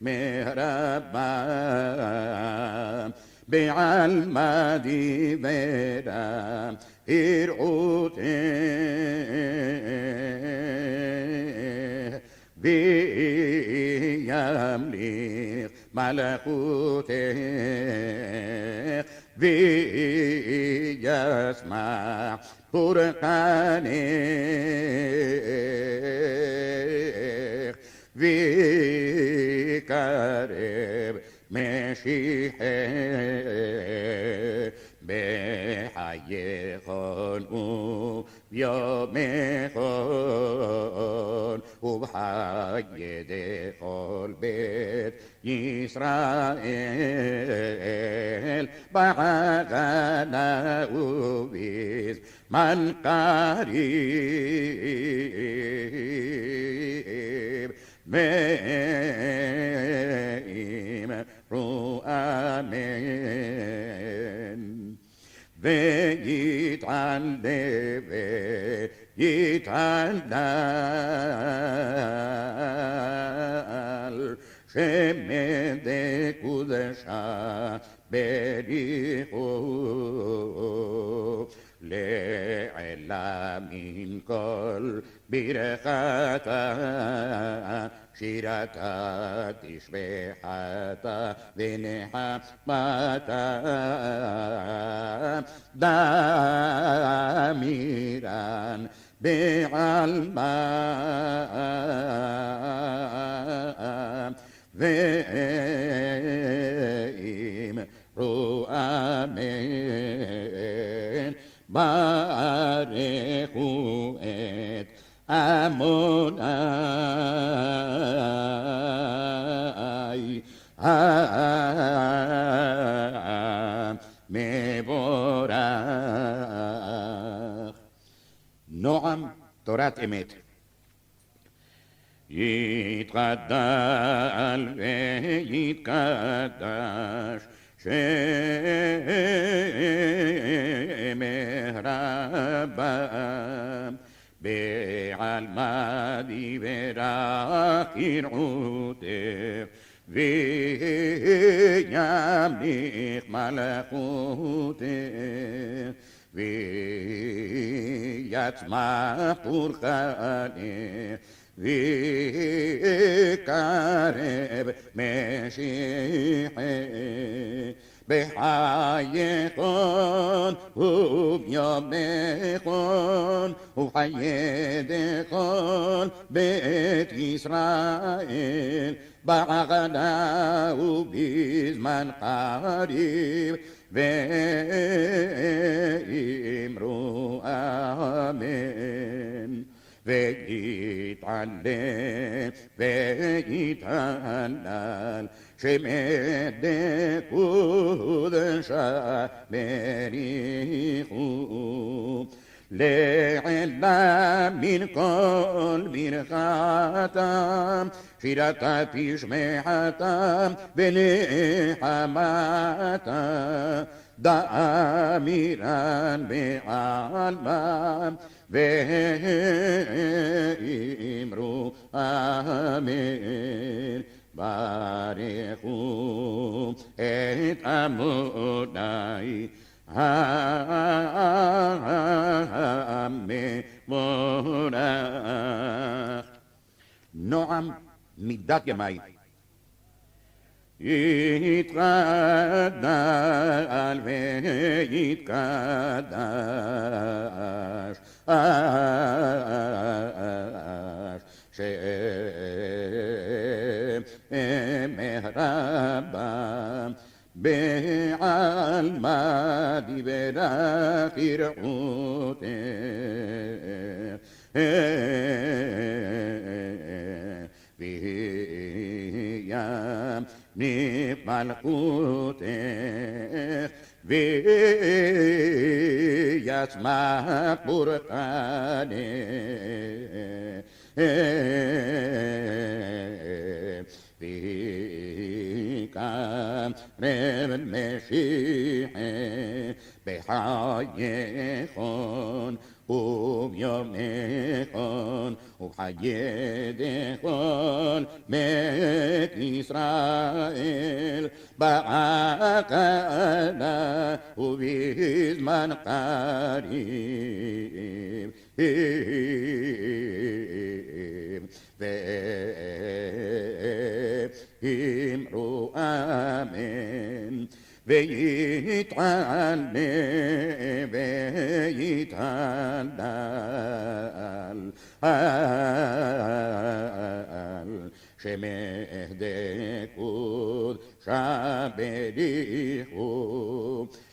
C: שמרבם בעלמא דיברם יראותך וימליך מלכותך וישמע פורקנך ויקרב משיחך בחייכון וביומכון ובחיי דכל בית ישראל בהגנה ובזמן קריב ואמרו אמן ויתעלה ויתעלל שמן דקודשה בריחו לעילה מן כל ברכתה שירתה תשבחתה ונחמתה דמירן בעלמא ואמרו אמן ברכו את עמוני מבורך. נועם תורת אמת. יתגדל ויתקדש שמרבם בעלמא דיברך יראותך וימליך מלכותך ויצמח פורקנך ויקרב משיחך בחייכון וביומכון ובחיי דכל בית ישראל בהגנה ובזמן קריב ואמרו אמן ויתעלה ויתהלל שמד קודשה בריחו לעילה מן כל ברכתם שירתה תשמחתם ונחמתה דמירן בעלמא ואמרו אמן ברכו את עמוני המבורך. נועם מידת ימי. יתגדל ויתקדש שמרבם בעלמא דיברך יראותך וימליך מלכותך ויצמח פורקנך فيكم رب المسيح بحيكم وبيومكم وبحياتكم بيت إسرائيل بعقنا وبزمن قريب امرؤ آمين ويتعلل שמהדקות שבדיחו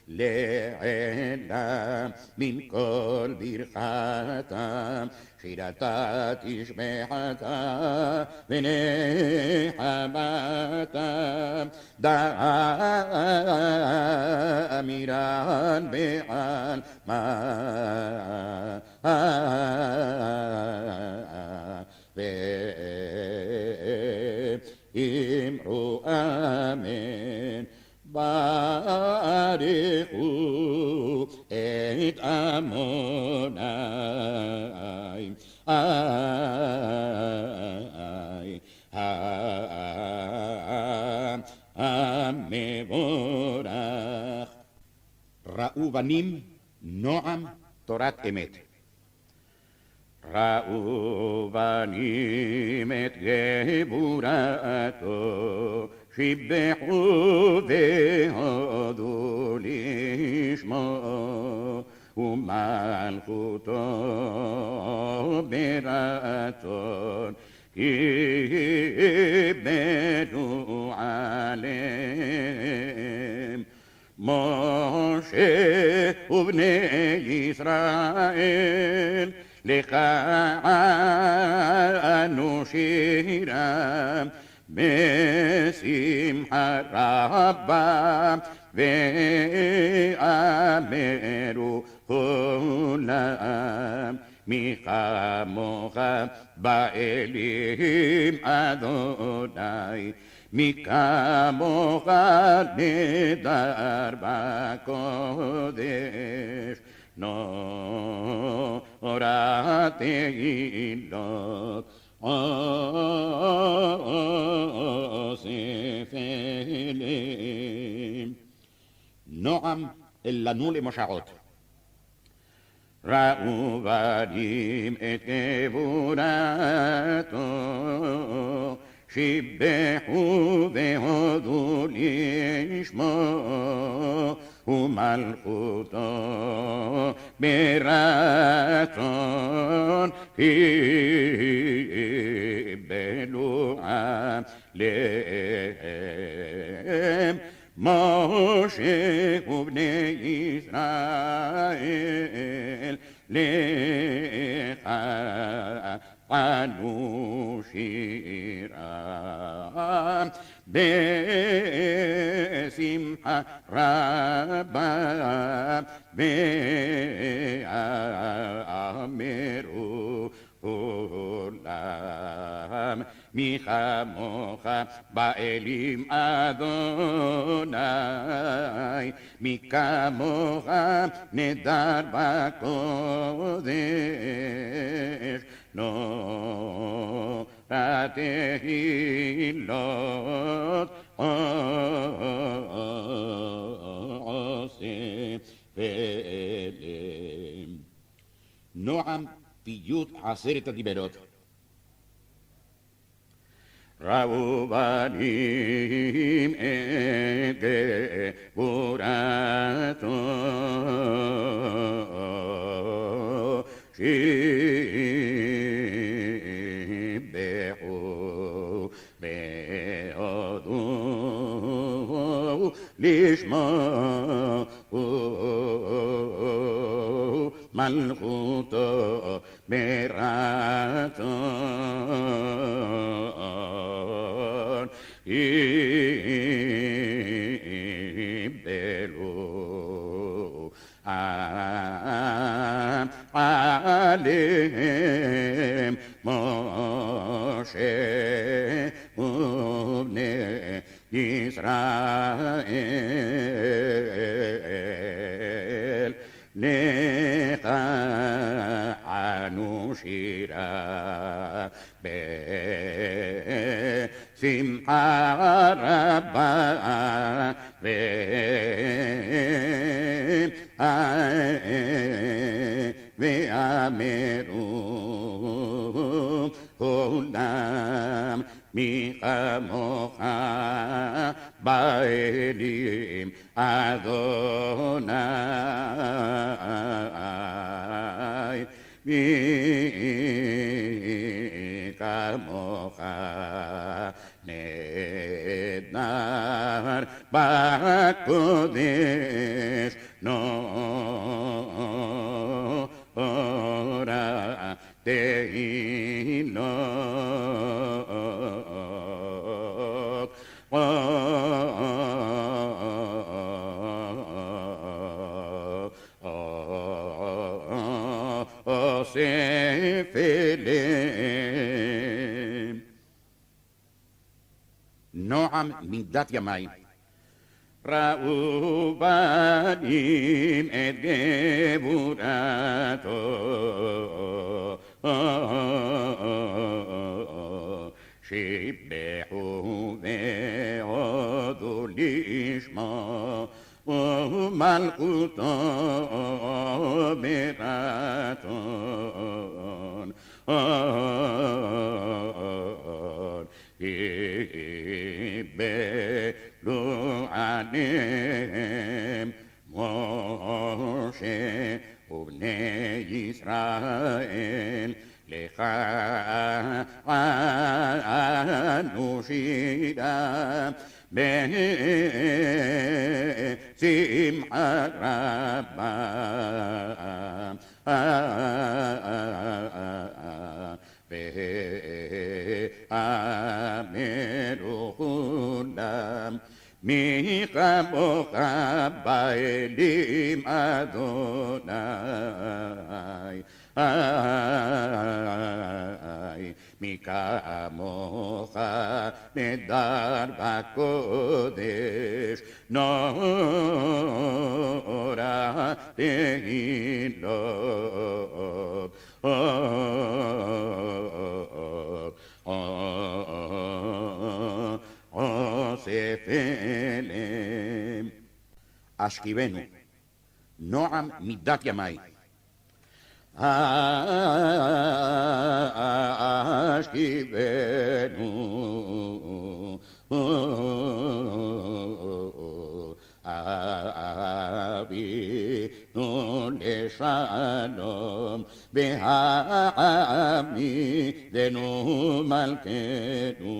C: לעילה מן כל ברכתם שירתה תשמחתה ונחמתה דאמירן בעלמא ואמרו אמן ברכו את עמוני המבורך.
B: ראו בנים נועם תורת אמת.
C: ראו בנים את גבורתו שיבחו והודו לשמו ומלכותו ברצון כיבדו עליהם משה ובני ישראל לך אנו שירם בשמחה רבה ואמרו כולם מי כמוך באלים אדוני מי כמוך נדר בקודש נורא תהילות אוסף אליהם.
B: נועם אל לנו למושעות.
C: ראו בנים את גבורתו שיבחו והודו לשמו ומלכותו ברצון קיבלו עליהם משה ובני ישראל לך אנו שירם בשמחה רבה ואמרו כולם מי כמוך באלים אדוני מי כמוך נדר בקודש נורא תהילות אוסף אליהם.
B: נועם פיוט 10 הדיברות.
C: ראו בנים את גבורתו שיבחו והודו לשמו מלכותו ברצון קיבלו עליהם משה ובני ישראל, לך אנו שירה בשמחה רבה ואמרו כולם מי כמוך באלים אדוני מי כמוך נהדר בקודש נורא תהילות אוסף אליהם נועם מידת ימי ראו בנים את גבורתו שיבחו והודו לשמו ומלכותו ברצון קיבלו עליהם משה ובני ישראל לך אנו שירה בשמחה רבה ואמרו כולם מי כמוך באלים אדוני מי כמוך נהדר בקודש נורא תהילות אוסף אליהם אשכיבנו נועם מידת ימי אשכיבנו אבינו לשלום בהעמידנו מלכנו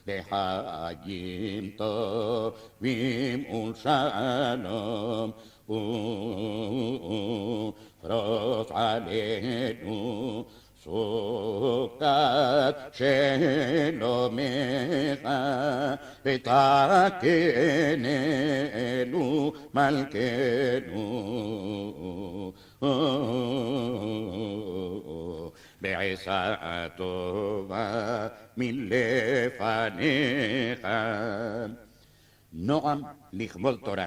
C: לחיים טובים ולשלום ופרוס עלינו סוכת שלומך ותקננו מלכנו בעשה טובה מלפניך נועם לכבוד תורה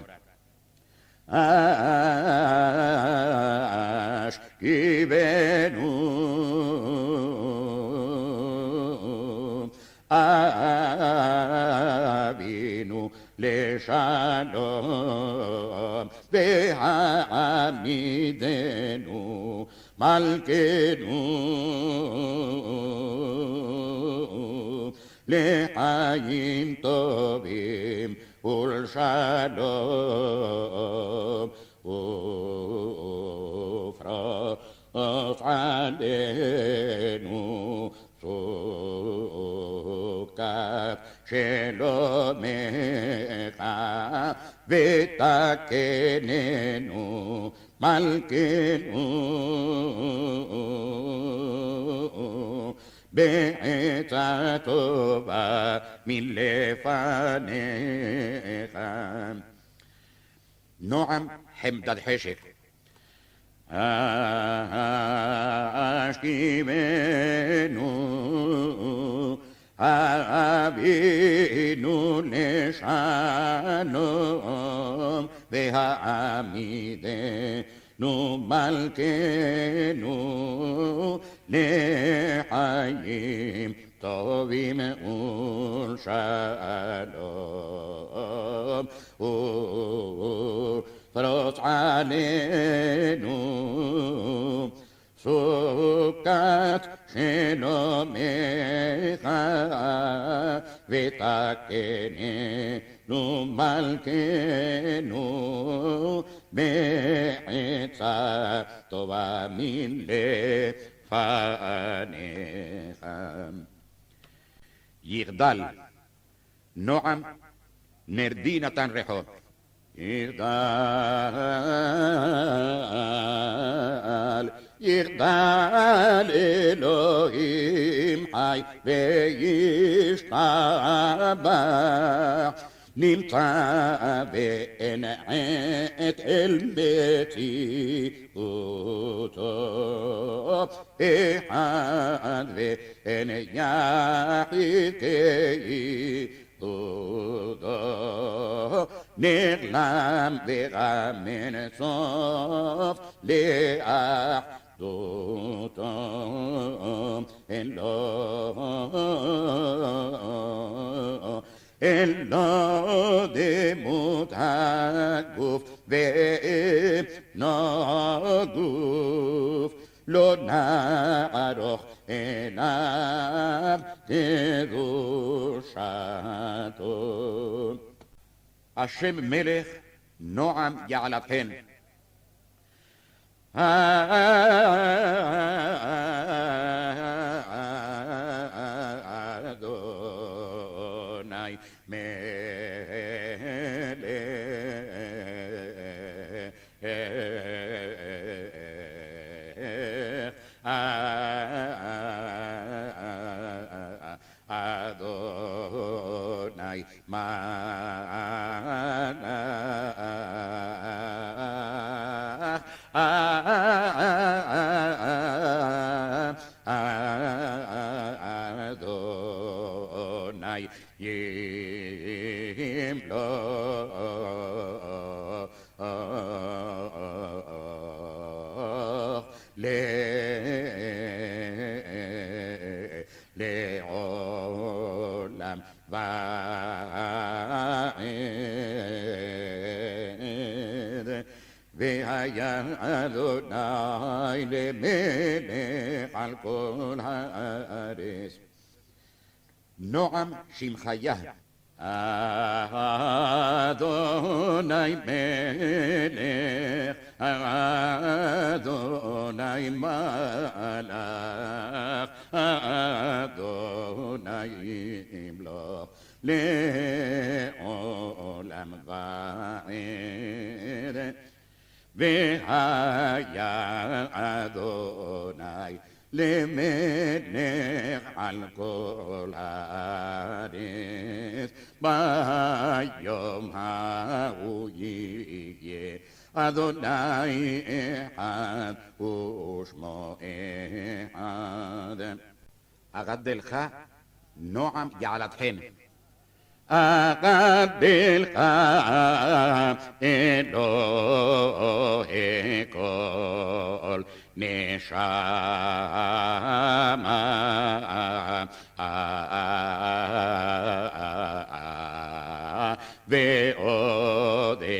C: אשכיבנו אבינו לשלום והעמידנו מלכנו לחיים טובים ולשלום ופרוס עלינו סוכת שלומך ותקננו מלכנו בעצה טובה מלפניך נועם חמדת חשק השכיבנו אבינו לשלום והעמידנו מלכנו לחיים טובים ולשלום ופרוץ עלינו סוכת שלומך ותקננו מלכנו בעצה טובה מלפניך. יגדל נועם נרדי נתן רחוב. יגדל אלוהים חי וישתבח נמצא ואין עת אל מציאותו אחד ואין יחיד כאיחודו נעלם וגם אין סוף לאחדותו אין לו דמות הגוף ואינו גוף לא נערוך עיניו קדושתו. השם מלך נועם יעלתכן. אדוני אדוני אדוני ימלוך לעולם ועד והיה אדוני למלך על כל הארץ. נועם שמחיה אדוני מלך אדוני מלך אדוני ימלוך לעולם ועד והיה אדוני למלך על כל הארץ ביום ההוא יהיה אדוני אחד ושמו אחד. אגדלך נועם יעלתכן. אגדלך אלוהי כל נשמה ועודך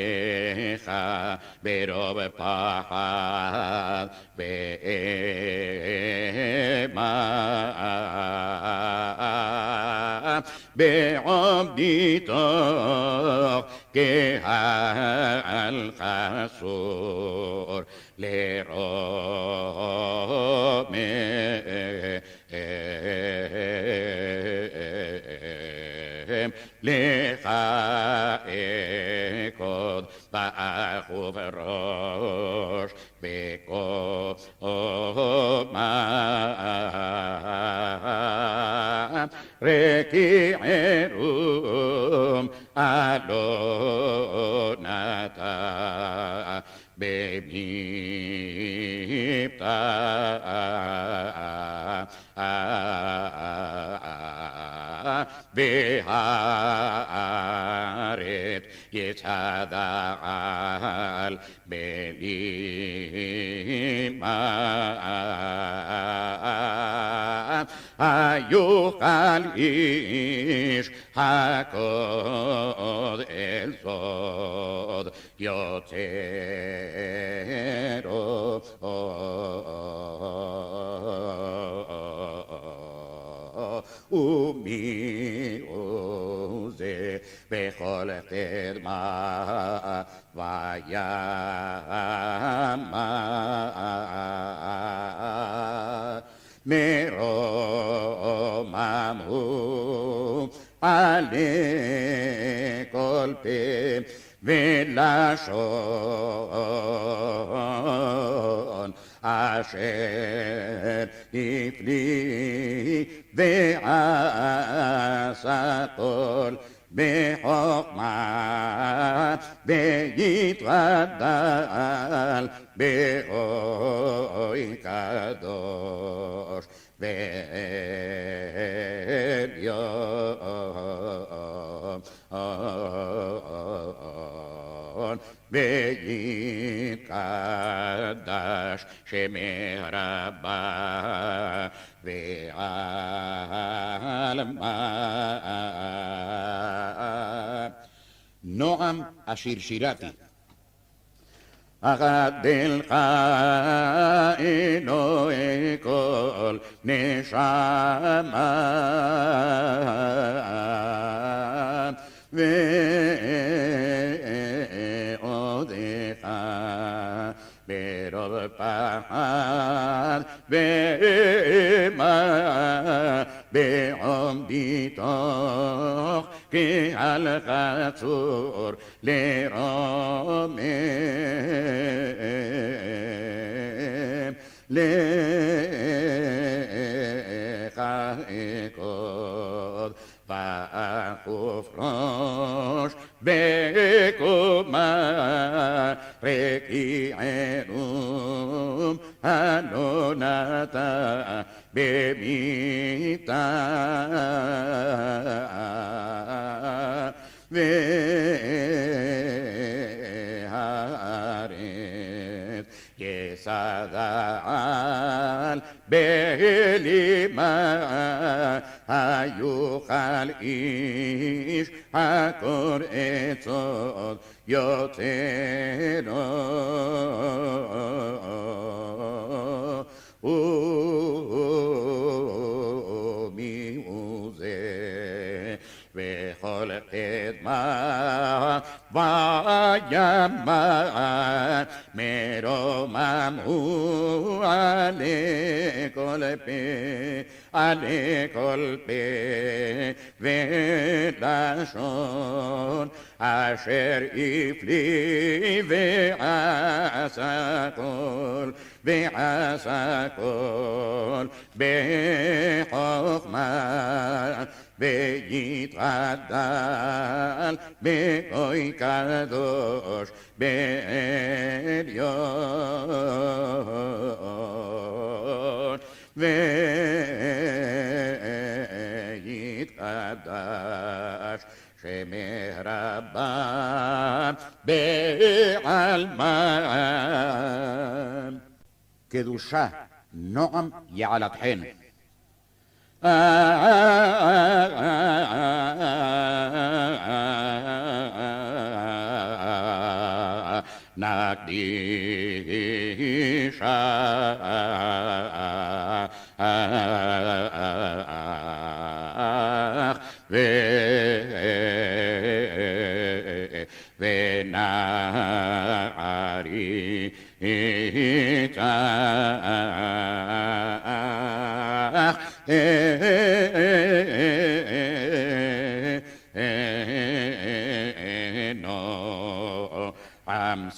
C: ברוב פחד ואימה בעומדי תוך קהל חסור לרומם לך אכוד באח ובראש בקומה רקיע עירום אלונתה במימי בהארץ יצדעל בלימה היוכל איש הקוד אל סוד יוצרו ומי הוא זה בכל קדמה וימה מרומם הוא עלי כל פה ולשון אשר הפליא ועשה כל בחוכמה ויתגדל באוי קדוש ועליון ויתקדש שמי רבה ועלמה נועם אשר שירתי אגדל אלוהי כל נשמה ועודך ברוב פחד ואימה בעומדי תוך קהל חצור לרומם לך אכוד ואכוף ראש בקומה רקיע עירום הלא נטע במיתה והארץ יסדעל בלימה היוכל איש הקור עצות יוצרו ומי הוא זה וכל קדמה וימה מרומם הוא עלי כל פה עלי כל פה ולשון אשר הפליא ועשה כל בחוכמה ויתגדל באוי קדוש בעליון ויתקדש שמי רבה בעלמם קדושה נועם יעלתכן נקדישה ונערי עם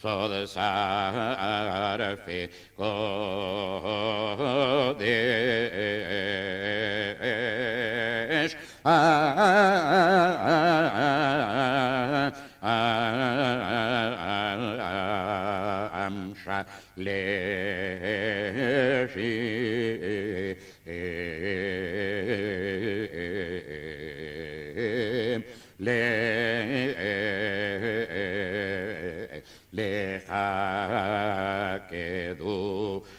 C: סוד סרפי כל Kodesh Amsha Lecha kedusha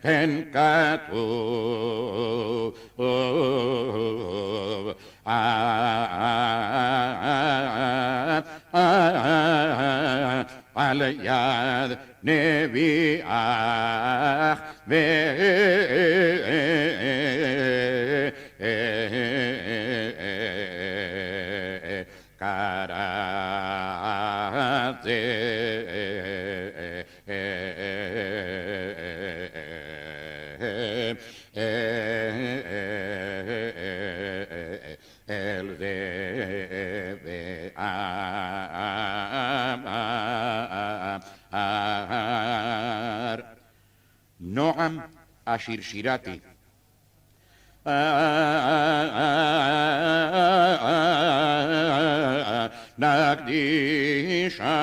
C: ken katuv al yad neviach el debe amar Noam Ashir Shirati Nagdisha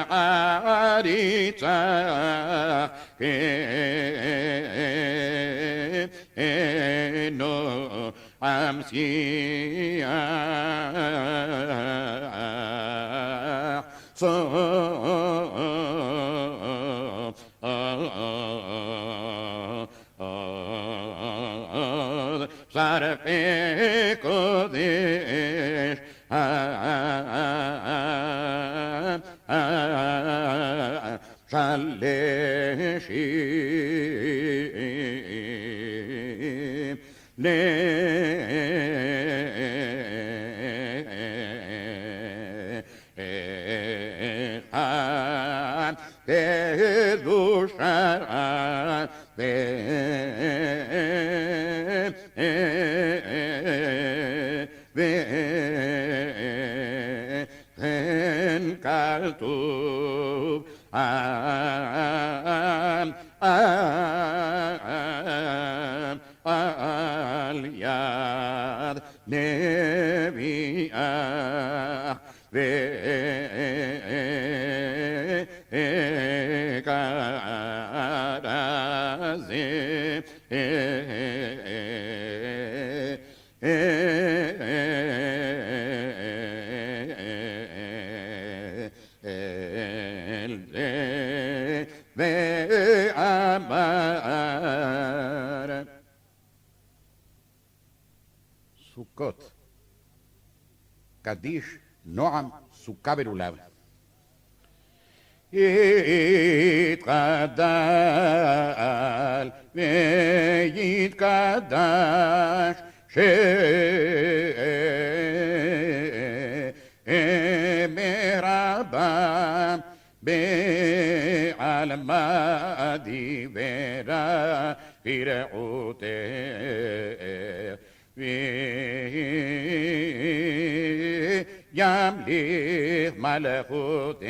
C: Na'aritza no amsia so sarfe kodesh Shaleshim Lechan Kedusha Ven kaltuv al yad neviach ve'amar Sukkot Kadish Noam Sukkah Berulav Yitkadal ve'yitkadash she'emerabam be'almadi vera fir'uteh ימליך מלכותך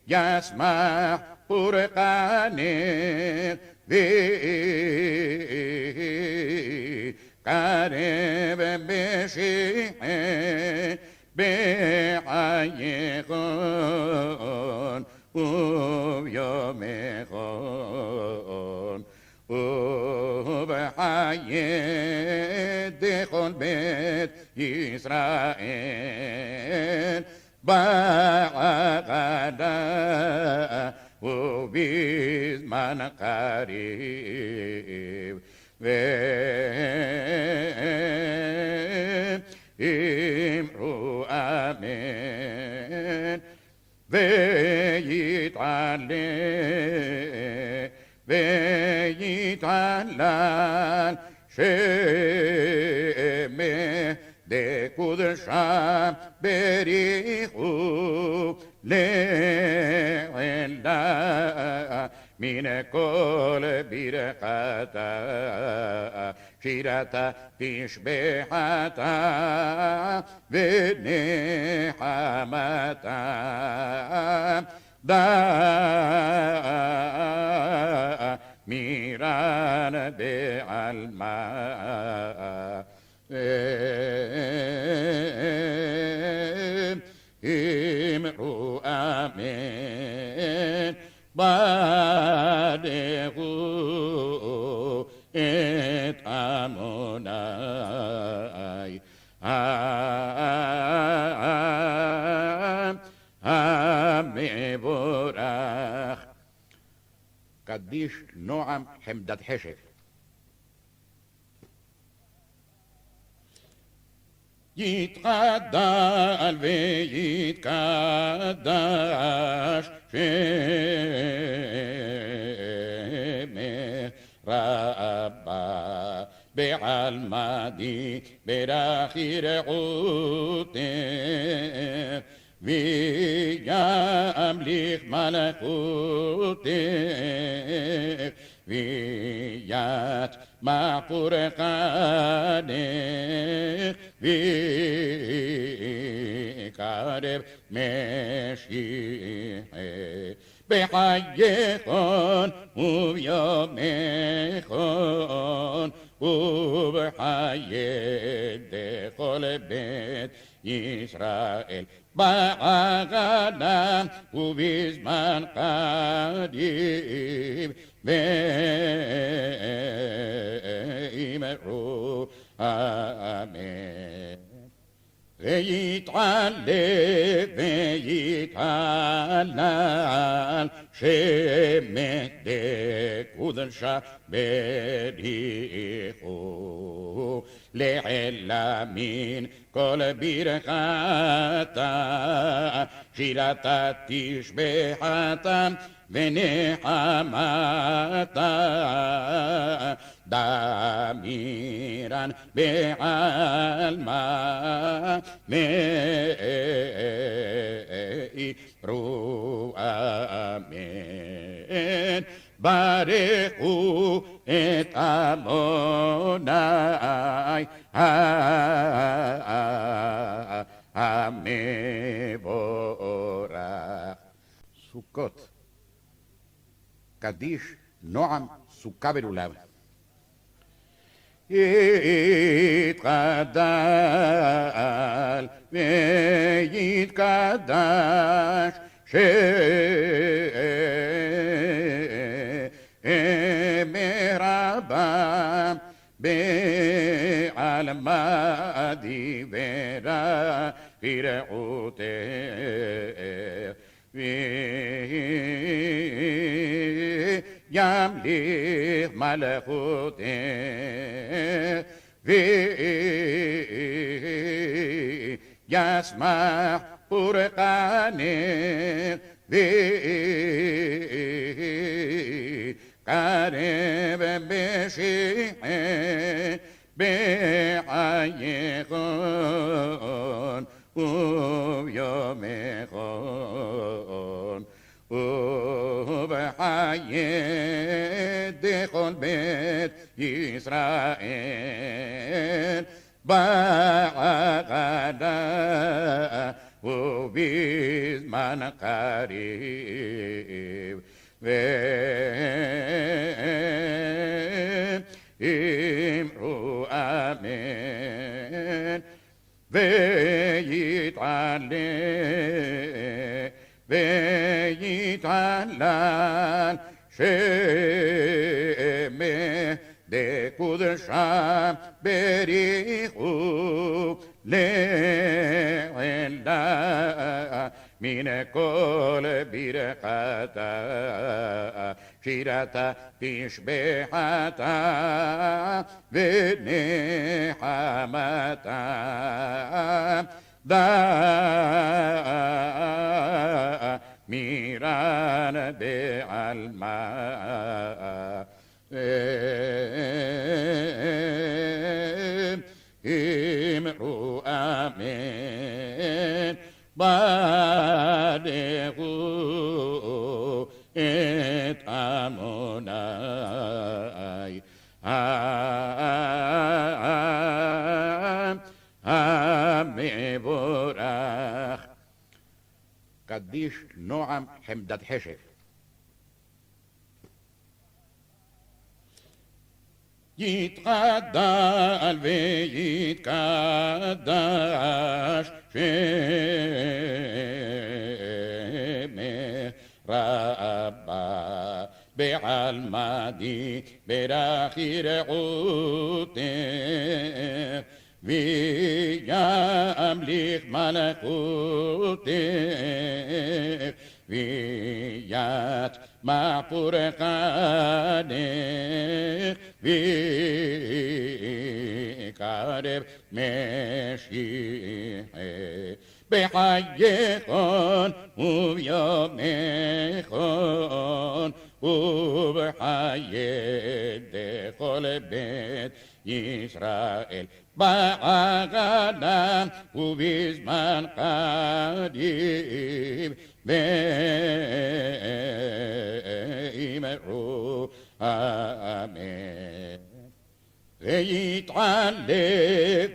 C: וישמח פורקנך ויקרב בשיחך בחייכון וביומכון ובחיי דכל בית ישראל בעגדה ובזמן קריב ואמרו אמן ויתעלה ויתעלה יתעלל שמא דקודשה בריחו לעילה מן כל ברכתה שירתה תשבחתה ונחמתה דא מירן בעלמא אמרו אמן בדחו את עמוני המבורך. קדיש נועם חמדת חשק. יתגדל ויתקדש שמך רבה בעלמא ברכי רעותך וימליך מלכותך ויית מחפורך ויקרב משיחך בחייכון וביומכון ובחיי דכל בית ישראל בהגנה ובזמן קריב ואמרו אמן. ויתעלה ויתהלל שמך דקודשה בריחו לעילה מן כל ברכתה שירתה תשבחתה ונחמתה דמירן בעלמא מאמרו אמן. ברכו את עמוני המבורך. סוכות. קדיש נועם סוכה בלולב. יתגדל ויתקדש שמך רבה בעלמא דיברה ברעותך וימליך מלכותך וישמח פורקנך ויקרב משיחך בחייכון וביומכון ובחיי דכל בית ישראל בהגנה ובזמן קריב ואמרו אמן. ויתעלה ויתהלל שמך דקודשה בריחו לעילה מן כל ברכתה שירתה תשבחתה ונחמתה דא מירן בעלמא המבורך. קדיש נועם חמדת חשק. יתחדל ויתקדש שמך רבה בעלמדי ברכי רעותך וימליך מלכותך ויית מעפור חנך ויקרב משיחך בחייכון וביומכון ובחיי דכל בית ישראל בהגנה ובזמן קדים ואמרו אמן. ויתעלה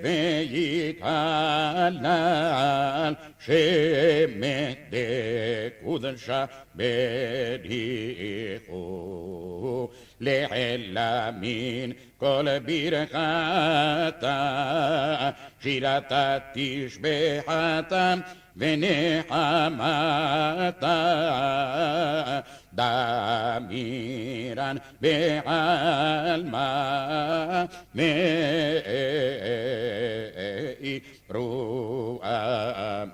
C: ויתהלל שמך דקודשה בריחו לעלמין כל ברכתה שירתה תשבחתה ונחמתה דמירן בעלמה מאירו אמן.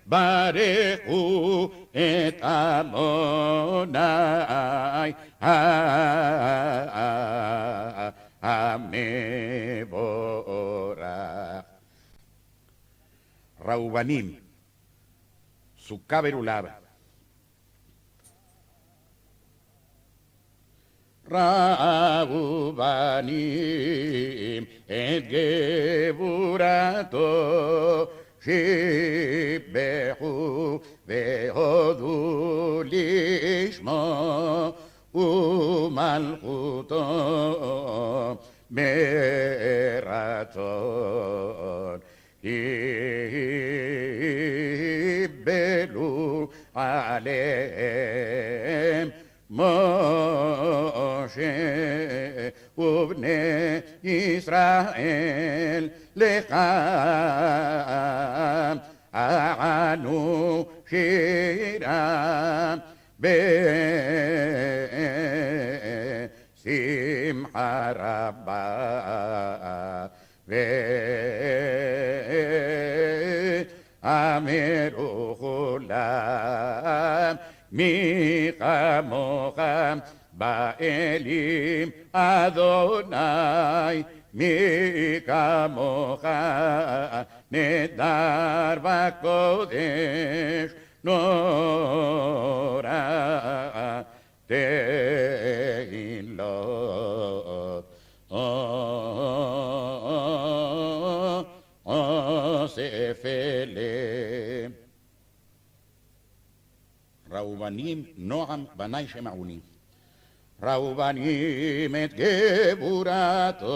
C: ברכו את עמוני המבורך. ראובנים, סוכה ולולב. ראובנים את גבורתו שיבחו והודו לשמו ומלכותו ברצון. קיבלו עליהם משה ובני ישראל לך ענו שירה בשמחה רבה ואמרו כולם מי כמוך באלים אדוני מי כמוך נדר בקודש נורא תהילות אוסף אליהם. ראובנים נועם בני שמעוני. ראובנים את גבורתו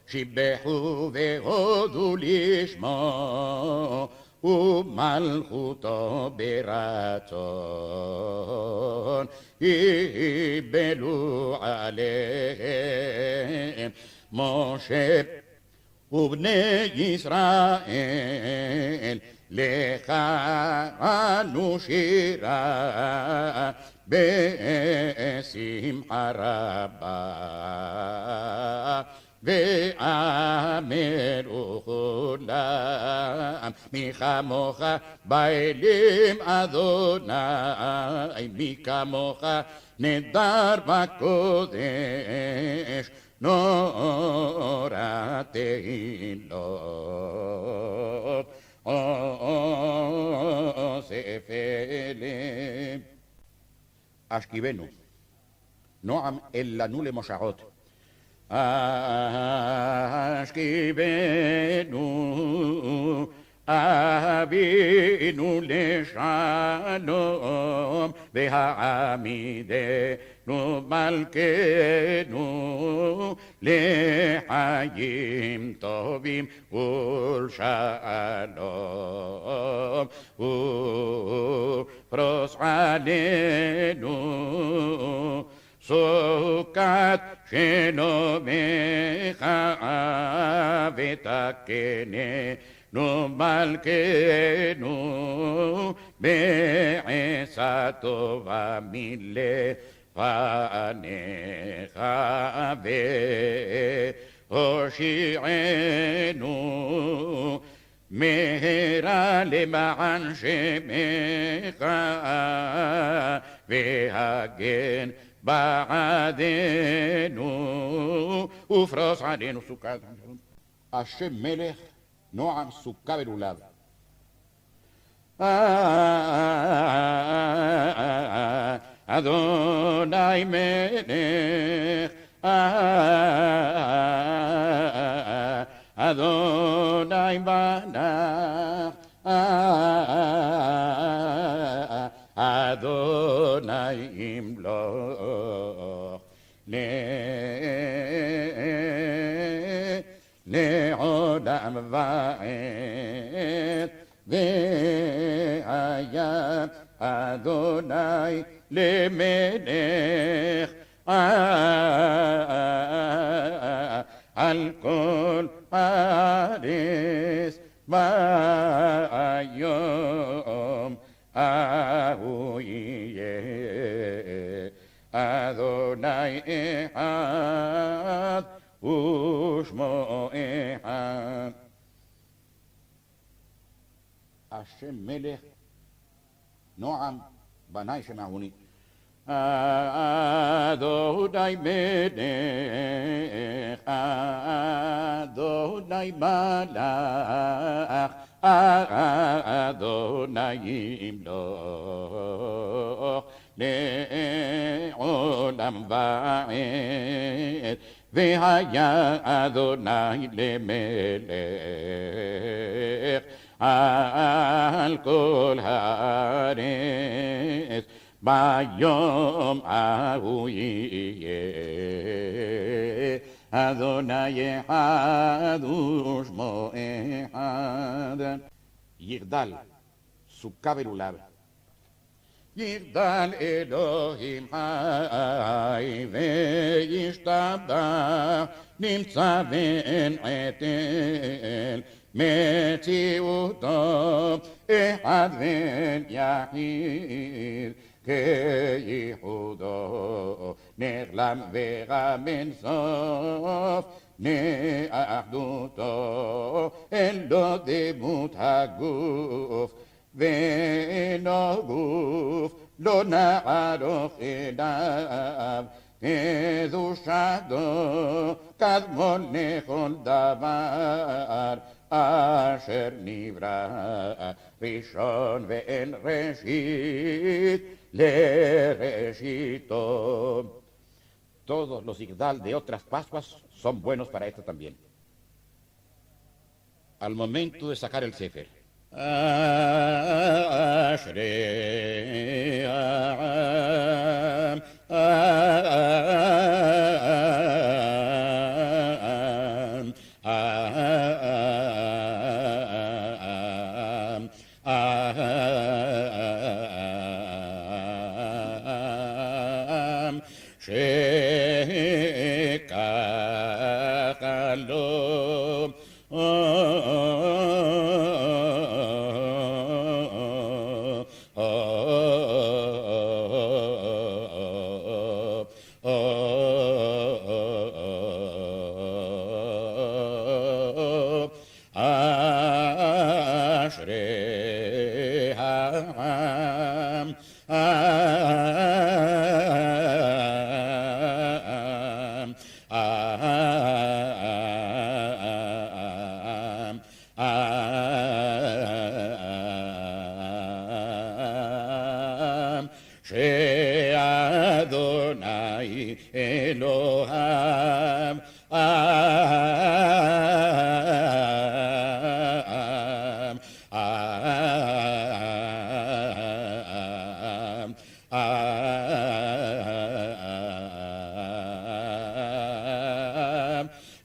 C: שיבחו והודו לשמו ומלכותו ברצון. קיבלו עליהם משה ובני ישראל לך ענו שירה בשמחה רבה ואמרו כולם מי כמוך באלים אדוני מי כמוך נדר בקודש נורא תהילות אוסף אליהם. אשכיבנו נועם אל לנו למושעות. אשכיבנו אבינו לשלום והעמידנו מלכנו לחיים טובים ולשלום ופרוס עלינו סוכת שלומך ותקננו מלכנו בעשה טובה מלפניך והושיענו מהרה למען שמך והגן בעדנו ופרוס עלינו סוכת השם מלך נועם סוכה ולולב. אדוני מלך אדוני מלך אדוני ימלוך לעולם ועד והיה אדוני למלך על כל הארץ ביום ההוא יהיה אדוני אחד ושמו אחד. השם מלך נועם בני שמעוני. אדוני מלך אדוני מלך אדוני ימלוך לעולם ועד והיה אדוני למלך על כל הארץ ביום ההוא יהיה אדוני אחד ושמו אחד. יגדל סוכה ולולב. יגדל אלוהים חי וישתבח נמצא בין עתל מציאותו אחד ויחיד כייחודו נעלם ורם אין סוף נאחדותו אין לו דמות הגוף ואינו גוף לא נערוך אליו קדושתו קדמון לכל דבר אשר נברא ראשון ואין ראשית לראשיתו. Todos los Igdal de otras Pascuas son buenos para esta también. Al momento de sacar el Sefer.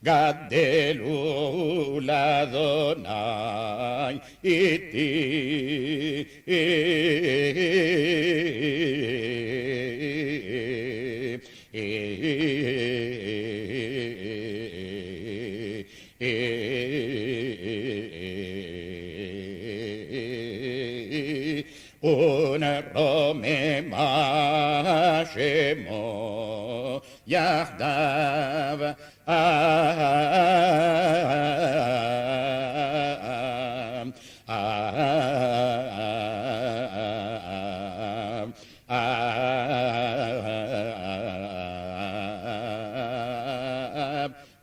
C: גדלו לאדוני איתי. ונרוממה שמו יחדיו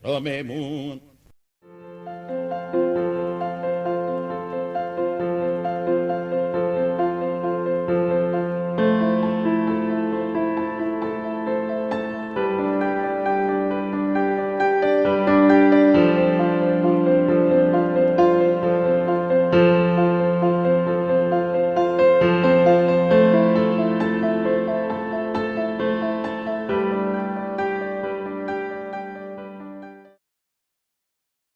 C: רוממות